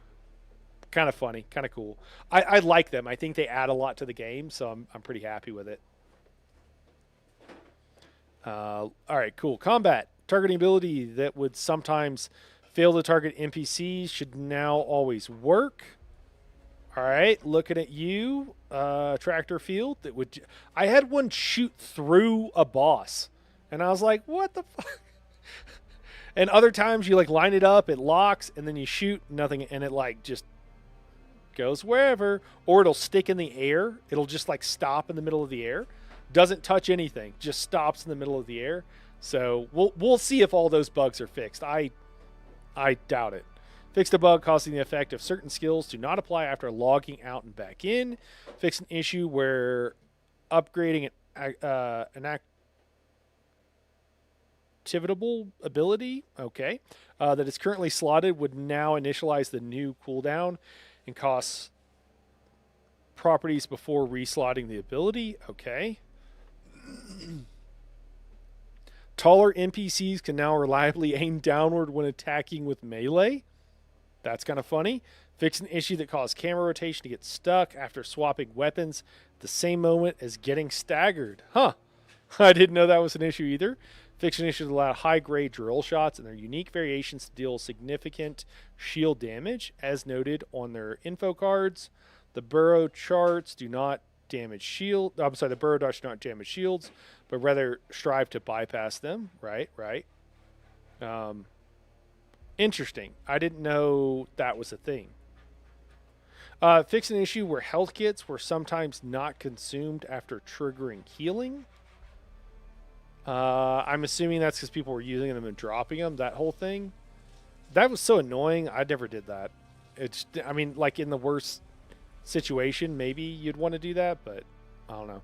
kind of funny, kind of cool. I like them. I think they add a lot to the game, so I'm pretty happy with it. All right, cool. Combat. Targeting ability that would sometimes fail to target NPCs should now always work. All right, looking at you, tractor field. That would. I had one shoot through a boss, and I was like, "What the fuck?" And other times you like line it up, it locks, and then you shoot nothing, and it like just goes wherever, or it'll stick in the air. It'll just like stop in the middle of the air, doesn't touch anything, just stops in the middle of the air. So we'll see if all those bugs are fixed. I doubt it. Fixed a bug causing the effect of certain skills to not apply after logging out and back in. Fixed an issue where upgrading an activable ability, okay, that is currently slotted would now initialize the new cooldown and costs properties before reslotting the ability, okay. Taller NPCs can now reliably aim downward when attacking with melee. That's kind of funny. Fix an issue that caused camera rotation to get stuck after swapping weapons at the same moment as getting staggered. Huh. I didn't know that was an issue either. Fix an issue that allowed high-grade drill shots and their unique variations to deal significant shield damage, as noted on their info cards. The burrow charts do not damage shield. I'm sorry, the burrow darts do not damage shields, but rather strive to bypass them. Right. Interesting. I didn't know that was a thing. Fix an issue where health kits were sometimes not consumed after triggering healing. I'm assuming that's because people were using them and dropping them. That whole thing. That was so annoying. I never did that. I mean, like in the worst situation, maybe you'd want to do that, but I don't know.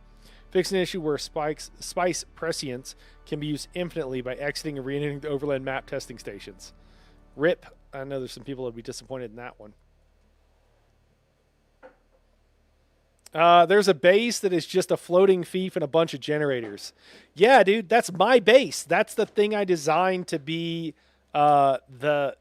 Fix an issue where spice prescience can be used infinitely by exiting and re-entering the overland map testing stations. RIP. I know there's some people that would be disappointed in that one. There's a base that is just a floating fief and a bunch of generators. Yeah, dude, that's my base. That's the thing I designed to be the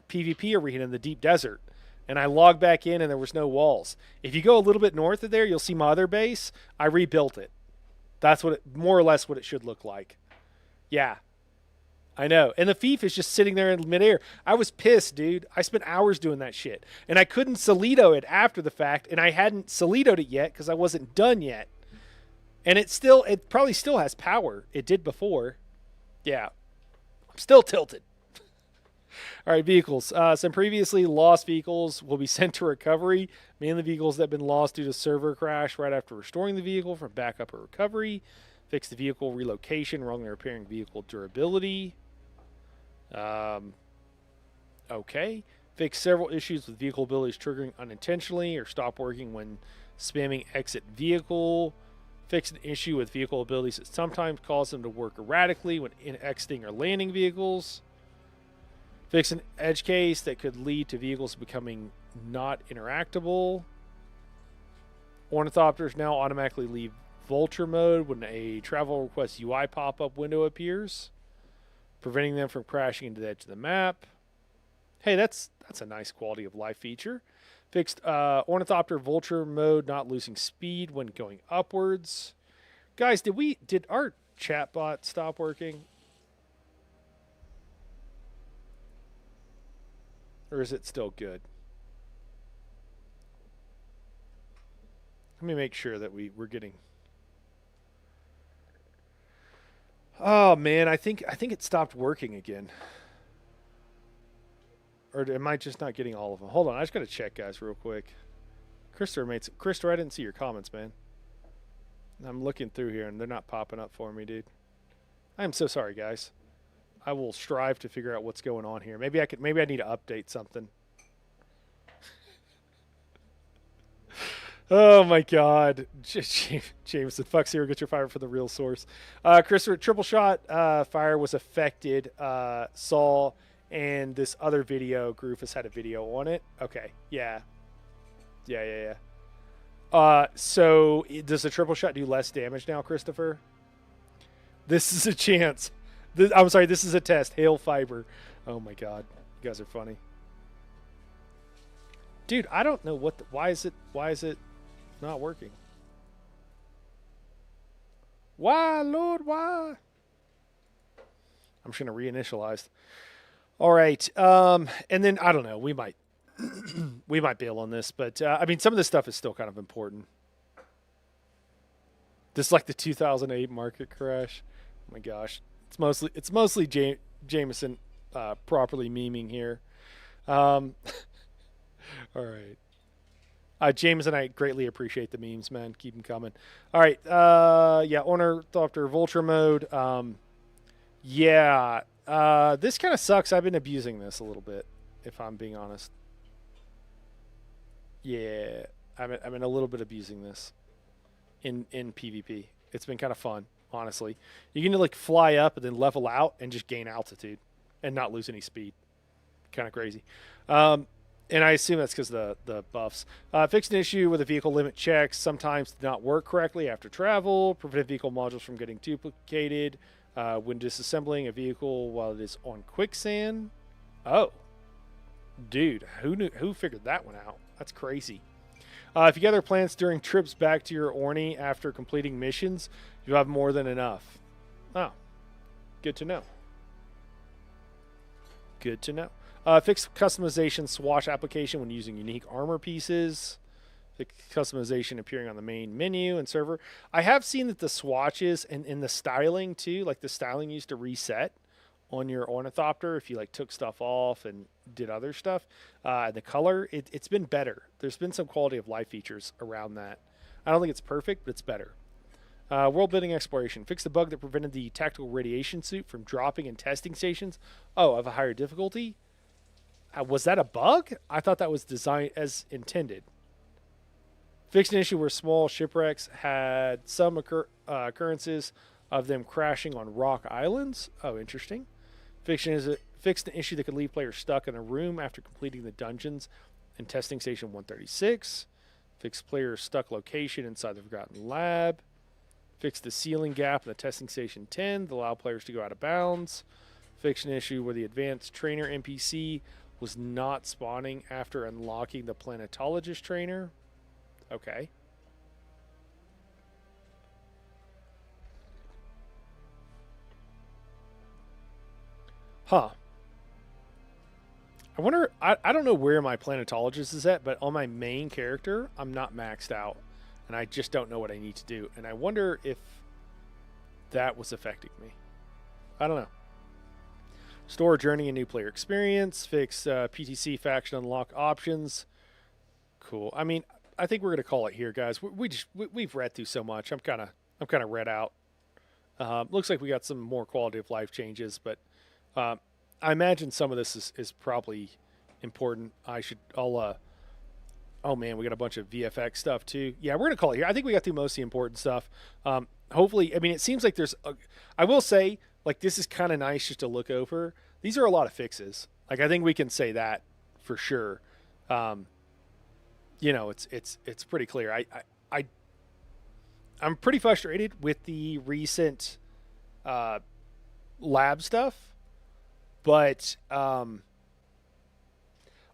PvP arena in the deep desert. And I logged back in and there was no walls. If you go a little bit north of there, you'll see my other base. I rebuilt it. That's what more or less what it should look like. Yeah. I know. And the fief is just sitting there in midair. I was pissed, dude. I spent hours doing that shit. And I couldn't Solito it after the fact, and I hadn't Solitoed it yet because I wasn't done yet. And it probably still has power. It did before. Yeah. I'm still tilted. All right, vehicles. Some previously lost vehicles will be sent to recovery, mainly vehicles that have been lost due to server crash right after restoring the vehicle from backup or recovery. Fix the vehicle relocation, wrongly repairing vehicle durability. Okay. Fix several issues with vehicle abilities triggering unintentionally or stop working when spamming exit vehicle. Fix an issue with vehicle abilities that sometimes cause them to work erratically when exiting or landing vehicles. Fix an edge case that could lead to vehicles becoming not interactable. Ornithopters now automatically leave vulture mode when a travel request UI pop-up window appears, preventing them from crashing into the edge of the map. Hey, that's a nice quality of life feature. Fixed ornithopter vulture mode not losing speed when going upwards. Guys, did our chatbot stop working? Or is it still good? Let me make sure that we're getting. Oh man, I think it stopped working again. Or am I just not getting all of them? Hold on, I just gotta check, guys, real quick. Christopher, I didn't see your comments, man. I'm looking through here and they're not popping up for me, dude. I am so sorry, guys. I will strive to figure out what's going on here. Maybe I need to update something. Oh my God, Jameson, fuck zero, get your fire for the real source. Christopher, triple shot fire was affected. Saul and this other video, Groofus had a video on it. Okay, yeah. So does the triple shot do less damage now, Christopher? This is a chance. I'm sorry, this is a test. Hail fiber. Oh my God, you guys are funny, dude. I don't know why is it not working? Why, Lord, why? I'm just going to reinitialize. All right. And then, I don't know, we might bail on this, but I mean, some of this stuff is still kind of important. This is like the 2008 market crash. Oh my gosh, it's mostly Jameson properly memeing here. All right. Jameson, I greatly appreciate the memes, man. Keep them coming. All right. Yeah, Ornithopter Vulture mode. Yeah. This kind of sucks. I've been abusing this a little bit, if I'm being honest. Yeah, I'm in a little bit abusing this in PvP. It's been kind of fun, honestly. You can like fly up and then level out and just gain altitude and not lose any speed. Kind of crazy. And I assume that's because of the buffs. Fixed an issue with the vehicle limit checks. Sometimes did not work correctly after travel. Prevented vehicle modules from getting duplicated when disassembling a vehicle while it is on quicksand. Oh, dude, who figured that one out? That's crazy. If you gather plants during trips back to your Orny after completing missions, you have more than enough. Oh, good to know. Good to know. Fix customization swash application when using unique armor pieces. Fix customization appearing on the main menu and server. I have seen that the swatches and in the styling too, like the styling used to reset on your Ornithopter if you like took stuff off and did other stuff. The color, it's been better. There's been some quality of life features around that. I don't think it's perfect, but it's better. World building exploration. Fix the bug that prevented the tactical radiation suit from dropping in testing stations. Oh, of a higher difficulty? Was that a bug? I thought that was designed as intended. Fixed an issue where small shipwrecks had some occurrences of them crashing on rock islands. Oh, interesting. Fixed an issue that could leave players stuck in a room after completing the dungeons in testing station 136. Fixed players stuck location inside the Forgotten Lab. Fixed the ceiling gap in the testing station 10 that allowed players to go out of bounds. Fixed an issue where the advanced trainer NPC was not spawning after unlocking the planetologist trainer. Okay. Huh. I wonder, I don't know where my planetologist is at, but on my main character, I'm not maxed out. And I just don't know what I need to do. And I wonder if that was affecting me. I don't know. Store journey and new player experience. Fix PTC faction unlock options. Cool. I mean, I think we're gonna call it here, guys. We've read through so much. I'm kind of read out. Looks like we got some more quality of life changes, but I imagine some of this is probably important. Oh man, we got a bunch of VFX stuff too. Yeah, we're gonna call it here. I think we got through most of the important stuff. Hopefully, I mean, it seems like I will say, like, this is kind of nice just to look over. These are a lot of fixes. Like, I think we can say that for sure. It's pretty clear. I'm pretty frustrated with the recent lab stuff, but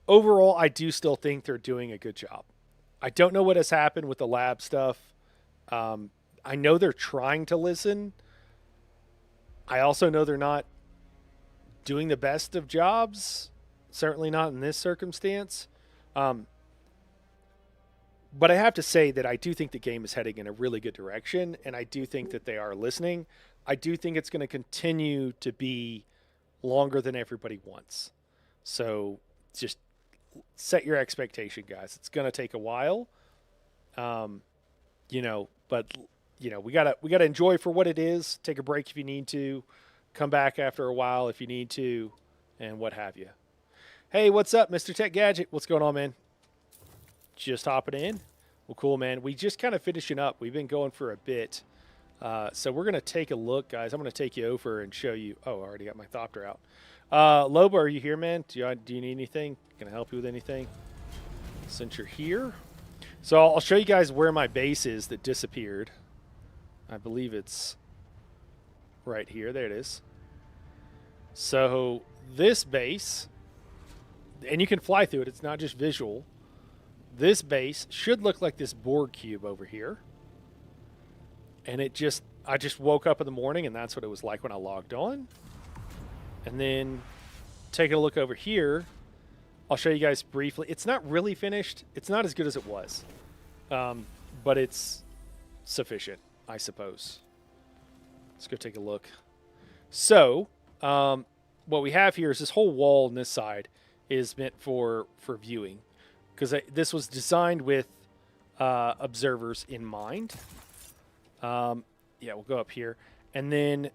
overall, I do still think they're doing a good job. I don't know what has happened with the lab stuff. I know they're trying to listen. I also know they're not doing the best of jobs. Certainly not in this circumstance. But I have to say that I do think the game is heading in a really good direction, and I do think that they are listening. I do think it's going to continue to be longer than everybody wants. So just set your expectation, guys. It's going to take a while. We gotta enjoy for what it is. Take a break if you need to. Come back after a while if you need to, and what have you. Hey, what's up, Mr. Tech Gadget? What's going on, man? Just hopping in. Well, cool, man. We just kind of finishing up. We've been going for a bit. So we're going to take a look, guys. I'm going to take you over and show you. Oh, I already got my Thopter out. Lobo, are you here, man? Do you need anything? Can I help you with anything? Since you're here. So I'll show you guys where my base is that disappeared. I believe it's right here. There it is. So this base, and you can fly through it. It's not just visual. This base should look like this Borg cube over here. And it just I just woke up in the morning and that's what it was like when I logged on. And then taking a look over here, I'll show you guys briefly. It's not really finished. It's not as good as it was, but it's sufficient, I suppose. Let's go take a look. So, what we have here is this whole wall on this side is meant for viewing, because this was designed with observers in mind. Yeah, we'll go up here, and then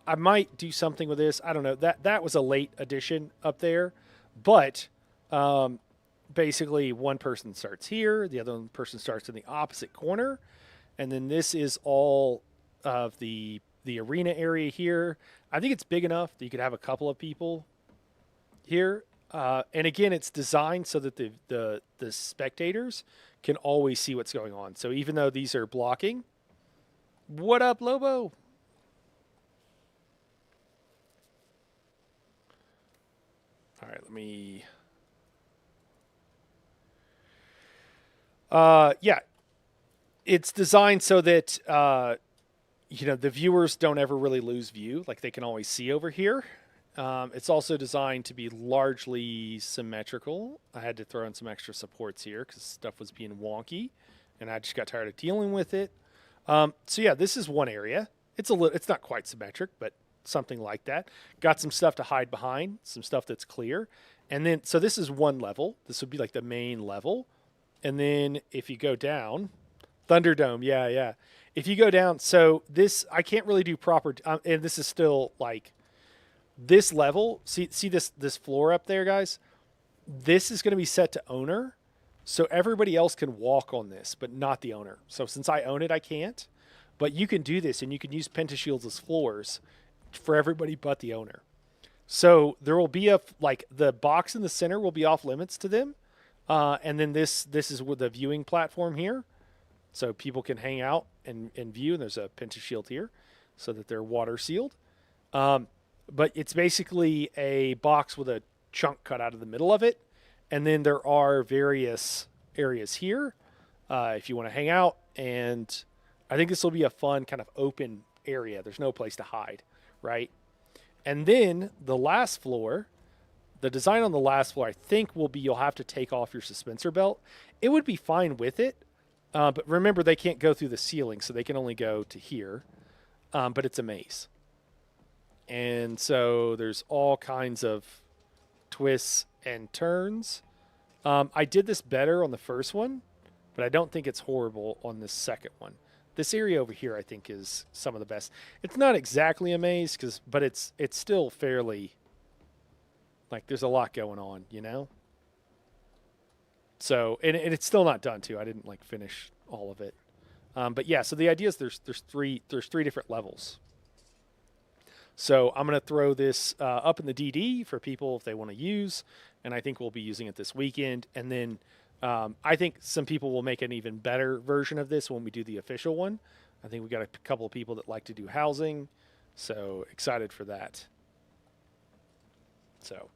I might do something with this. I don't know. That was a late addition up there, but basically one person starts here, the other person starts in the opposite corner, and then this is all of the arena area here. I think it's big enough that you could have a couple of people here. And again, it's designed so that the spectators can always see what's going on. So even though these are blocking, what up, Lobo? All right, let me. Yeah, it's designed so that the viewers don't ever really lose view. Like they can always see over here. It's also designed to be largely symmetrical. I had to throw in some extra supports here because stuff was being wonky, and I just got tired of dealing with it. So yeah, this is one area. It's not quite symmetric, but something like that. Got some stuff to hide behind, some stuff that's clear, and then so this is one level. This would be like the main level, and then if you go down, Thunderdome, yeah. If you go down, so this I can't really do proper, and this is still like. This level, see this floor up there, guys? This is going to be set to owner, so everybody else can walk on this, but not the owner. So since I own it, I can't. But you can do this, and you can use pentashields as floors for everybody but the owner. So there will be the box in the center will be off limits to them, and then this is with the viewing platform here, so people can hang out and view. And there's a pentashield here, so that they're water sealed. But it's basically a box with a chunk cut out of the middle of it. And then there are various areas here if you want to hang out. And I think this will be a fun kind of open area. There's no place to hide, right? And then the last floor, the design on the last floor, I think will be you'll have to take off your suspensor belt. It would be fine with it. But remember, they can't go through the ceiling, so they can only go to here. But it's a maze. And so there's all kinds of twists and turns. I did this better on the first one, but I don't think it's horrible on the second one. This area over here, I think, is some of the best. It's not exactly a maze, but it's still fairly, like, there's a lot going on, you know? So, and it's still not done, too. I didn't, finish all of it. But, yeah, so the idea is there's three different levels. So I'm going to throw this up in the DD for people if they want to use, and I think we'll be using it this weekend. And then I think some people will make an even better version of this when we do the official one. I think we got a couple of people that like to do housing, so excited for that. So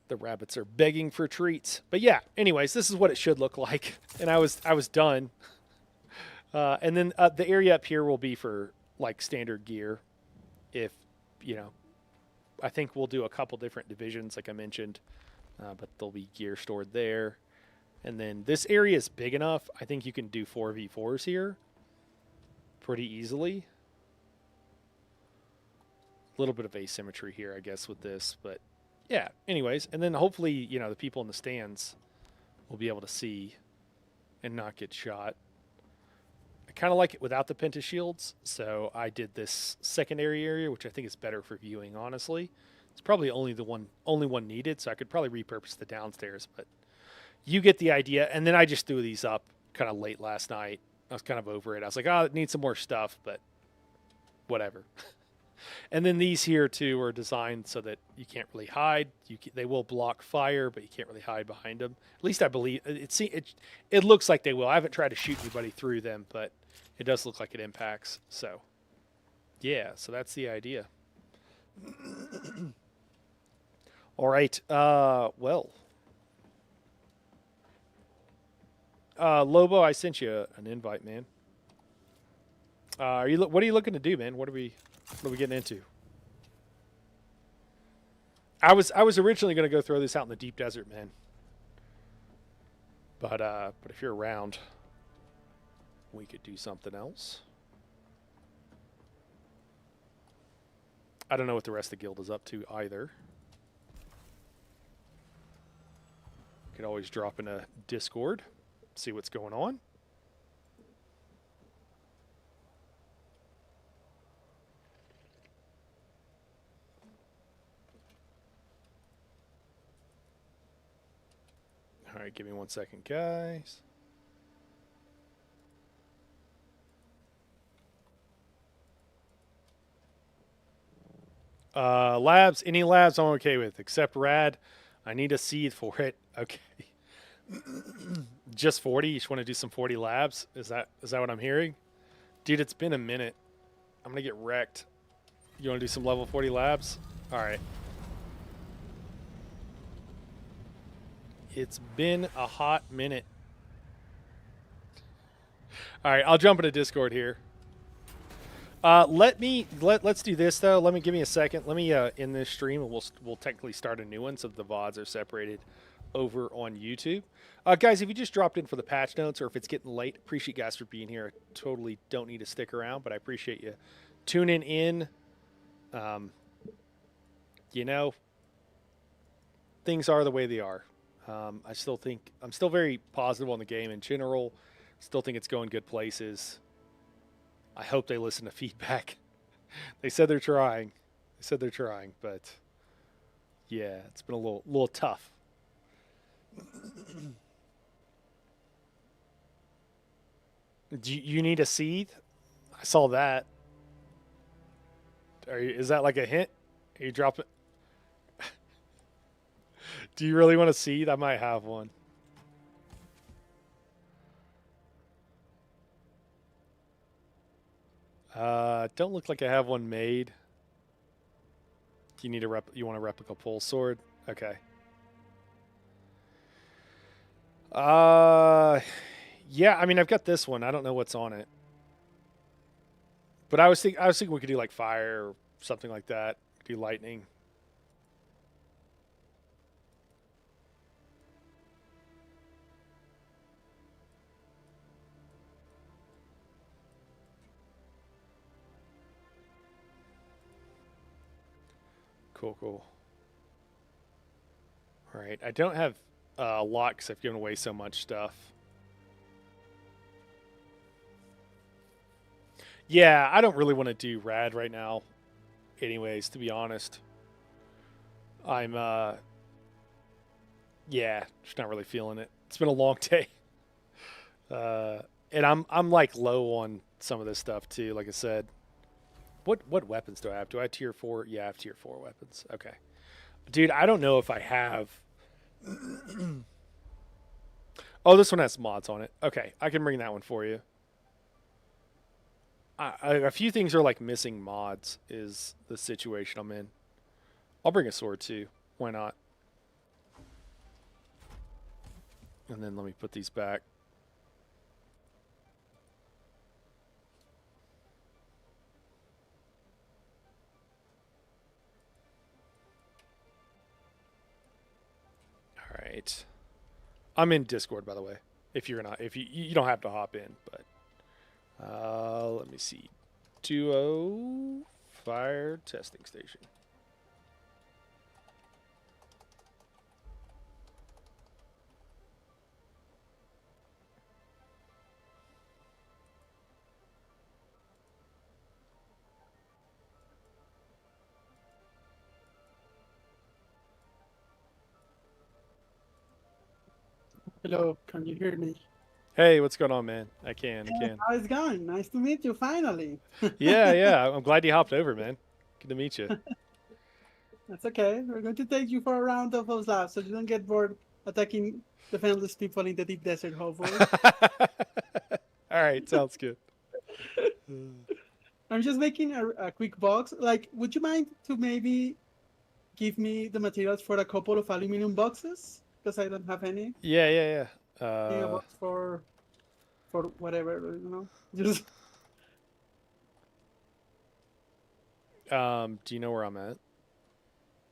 the rabbits are begging for treats. But yeah, anyways, this is what it should look like, and I was done. And then the area up here will be for standard gear. If, I think we'll do a couple different divisions like I mentioned, but there'll be gear stored there. And then this area is big enough. I think you can do 4v4s here pretty easily. A little bit of asymmetry here, I guess, with this, but yeah, anyways. And then hopefully, the people in the stands will be able to see and not get shot. I kind of like it without the pentashields, so I did this secondary area, which I think is better for viewing, honestly. It's probably only one needed, so I could probably repurpose the downstairs, but you get the idea. And then I just threw these up kind of late last night. I was kind of over it. I was like, it needs some more stuff, but whatever. And then these here, too, are designed so that you can't really hide. They will block fire, but you can't really hide behind them. At least I believe. It looks like they will. I haven't tried to shoot anybody through them, but it does look like it impacts. So, yeah, so that's the idea. All right. Well, Lobo, I sent you an invite, man. What are you looking to do, man? What are we getting into? I was originally going to go throw this out in the deep desert, man. But if you're around, we could do something else. I don't know what the rest of the guild is up to either. Could always drop in a Discord, see what's going on. All right, give me 1 second, guys. Labs, any labs I'm okay with, except rad. I need a seed for it. Okay. Just 40? You just want to do some 40 labs? Is that what I'm hearing? Dude, it's been a minute. I'm going to get wrecked. You want to do some level 40 labs? All right. It's been a hot minute. All right, I'll jump into Discord here. Let's do this though. Give me a second. Let me end this stream, and we'll technically start a new one so the VODs are separated over on YouTube. Guys, if you just dropped in for the patch notes, or if it's getting late, appreciate you guys for being here. I totally don't need to stick around, but I appreciate you tuning in. You know, things are the way they are. I still think I'm still very positive on the game in general. Still think it's going good places. I hope they listen to feedback. They said they're trying. But yeah, it's been a little tough. Do you need a seed? I saw that. Is that like a hint? Are you dropping? Do you really want a seed? I might have one. Don't look like I have one made. Do you need you want a replica pole sword? Okay. Yeah, I mean I've got this one. I don't know what's on it. But I was thinking we could do like fire or something like that. Do lightning. Cool. All right, I don't have a lot because I've given away so much stuff. Yeah, I don't really want to do rad right now. Anyways, to be honest, I'm yeah, just not really feeling it. It's been a long day, and I'm like low on some of this stuff too. Like I said. What weapons do I have? Do I have tier 4? Yeah, I have tier 4 weapons. Okay. Dude, I don't know if I have... Oh, this one has mods on it. Okay, I can bring that one for you. A few things are like missing mods is the situation I'm in. I'll bring a sword too. Why not? And then let me put these back. Right. I'm in Discord, by the way. If you don't have to hop in, but let me see. 2-0 fire testing station. Hello, can you hear me? Hey, what's going on, man? I can. How's it going? Nice to meet you finally. Yeah. I'm glad you hopped over, man. Good to meet you. That's okay. We're going to take you for a round of those labs so you don't get bored attacking defenseless people in the deep desert, hopefully. All right, sounds good. I'm just making a quick box. Like, would you mind to maybe give me the materials for a couple of aluminum boxes? Because I don't have any. Yeah. Thinking Uh, about for whatever, you know. Just do you know where I'm at?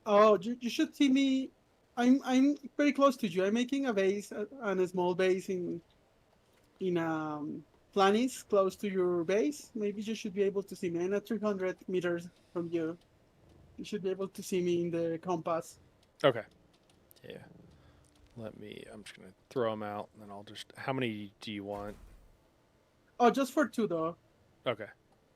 oh, you should see me. I'm very close to you. I'm making a base and a small base in Planis close to your base. Maybe you should be able to see me. I'm at 300 meters from you. You should be able to see me in the compass. Okay. Yeah. Let me. I'm just gonna throw them out, and then I'll just. How many do you want? Oh, just for two though. Okay.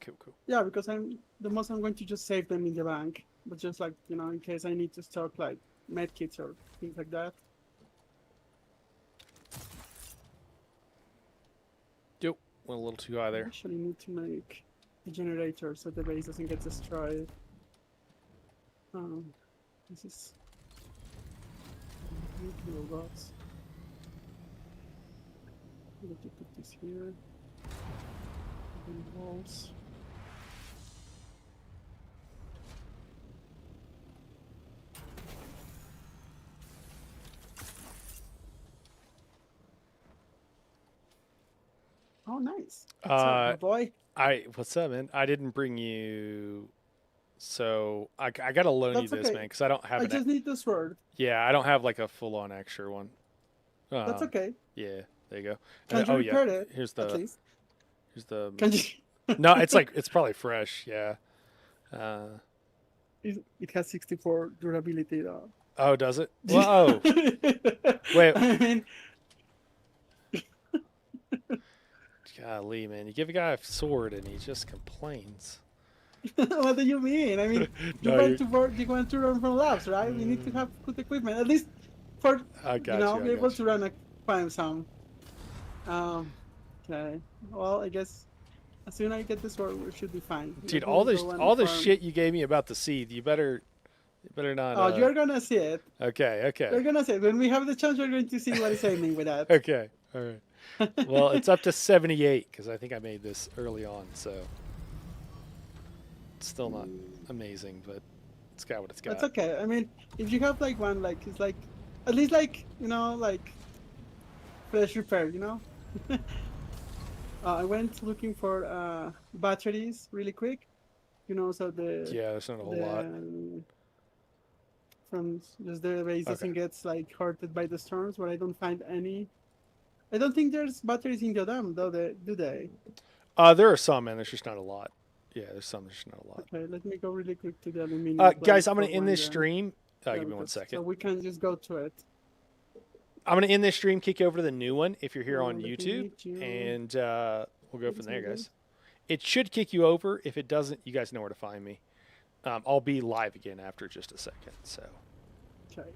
Cool. Cool. Yeah, because I'm going to just save them in the bank, but just like in case I need to stock like med kits or things like that. Yep. Went a little too high I there. actually need to make a generator so the base doesn't get destroyed. Um, this is robots. I'm going to put this here. Open walls. Oh, nice. What's up, Uh, my boy? what's up, man? I didn't bring you. So I gotta loan you That's this, okay. man, because I don't have I an. just need the sword. Yeah, I don't have like a full-on extra one. That's Um, okay. yeah, there you go. And Can you oh yeah, repair it here's at the least? here's the. Can you? No, it's like it's probably fresh. Yeah. Uh, It has 64 durability though. oh, does it? Whoa. Wait. I mean, Golly, man, you give a guy a sword and he just complains. what do you mean? I mean, you No, want you. to work, you want to run from labs, right? You need to have good equipment, at least for I got you. I be able got to run a climb some. Um, okay. Well, I guess as soon as I get this work, we should be fine. you, dude. Let me go and All this farm. shit you gave me about the seed, you better not. Oh, you're gonna see it. Okay, You're okay, gonna see it. When we have the chance, you're going to see what is happening with that. okay. All right. Well, it's up to 78 because I think I made this early on, so it's still not amazing, but it's got what it's That's got. okay. I mean, if you have like one, like it's like at least like like flash repair. I went looking for batteries really quick. So Yeah, there's not a whole lot. the from just the base Okay. doesn't get like hurted by the storms, but I don't find any. I don't think there's batteries in the dam, though. Do they? There are some, and there's just not a lot. Yeah, there's some. There's just not a lot. Okay, let me go really quick to the aluminum Guys, place I'm gonna for end one this then. stream. Yeah, Give me one so second. we can just go to it. I'm gonna end this stream. Kick you over to the new one if you're here on Let me YouTube, meet you. and we'll go What from is there, my guys. It should kick you over. If it doesn't, you guys know where to find me. I'll be live again after just a second. So. Okay.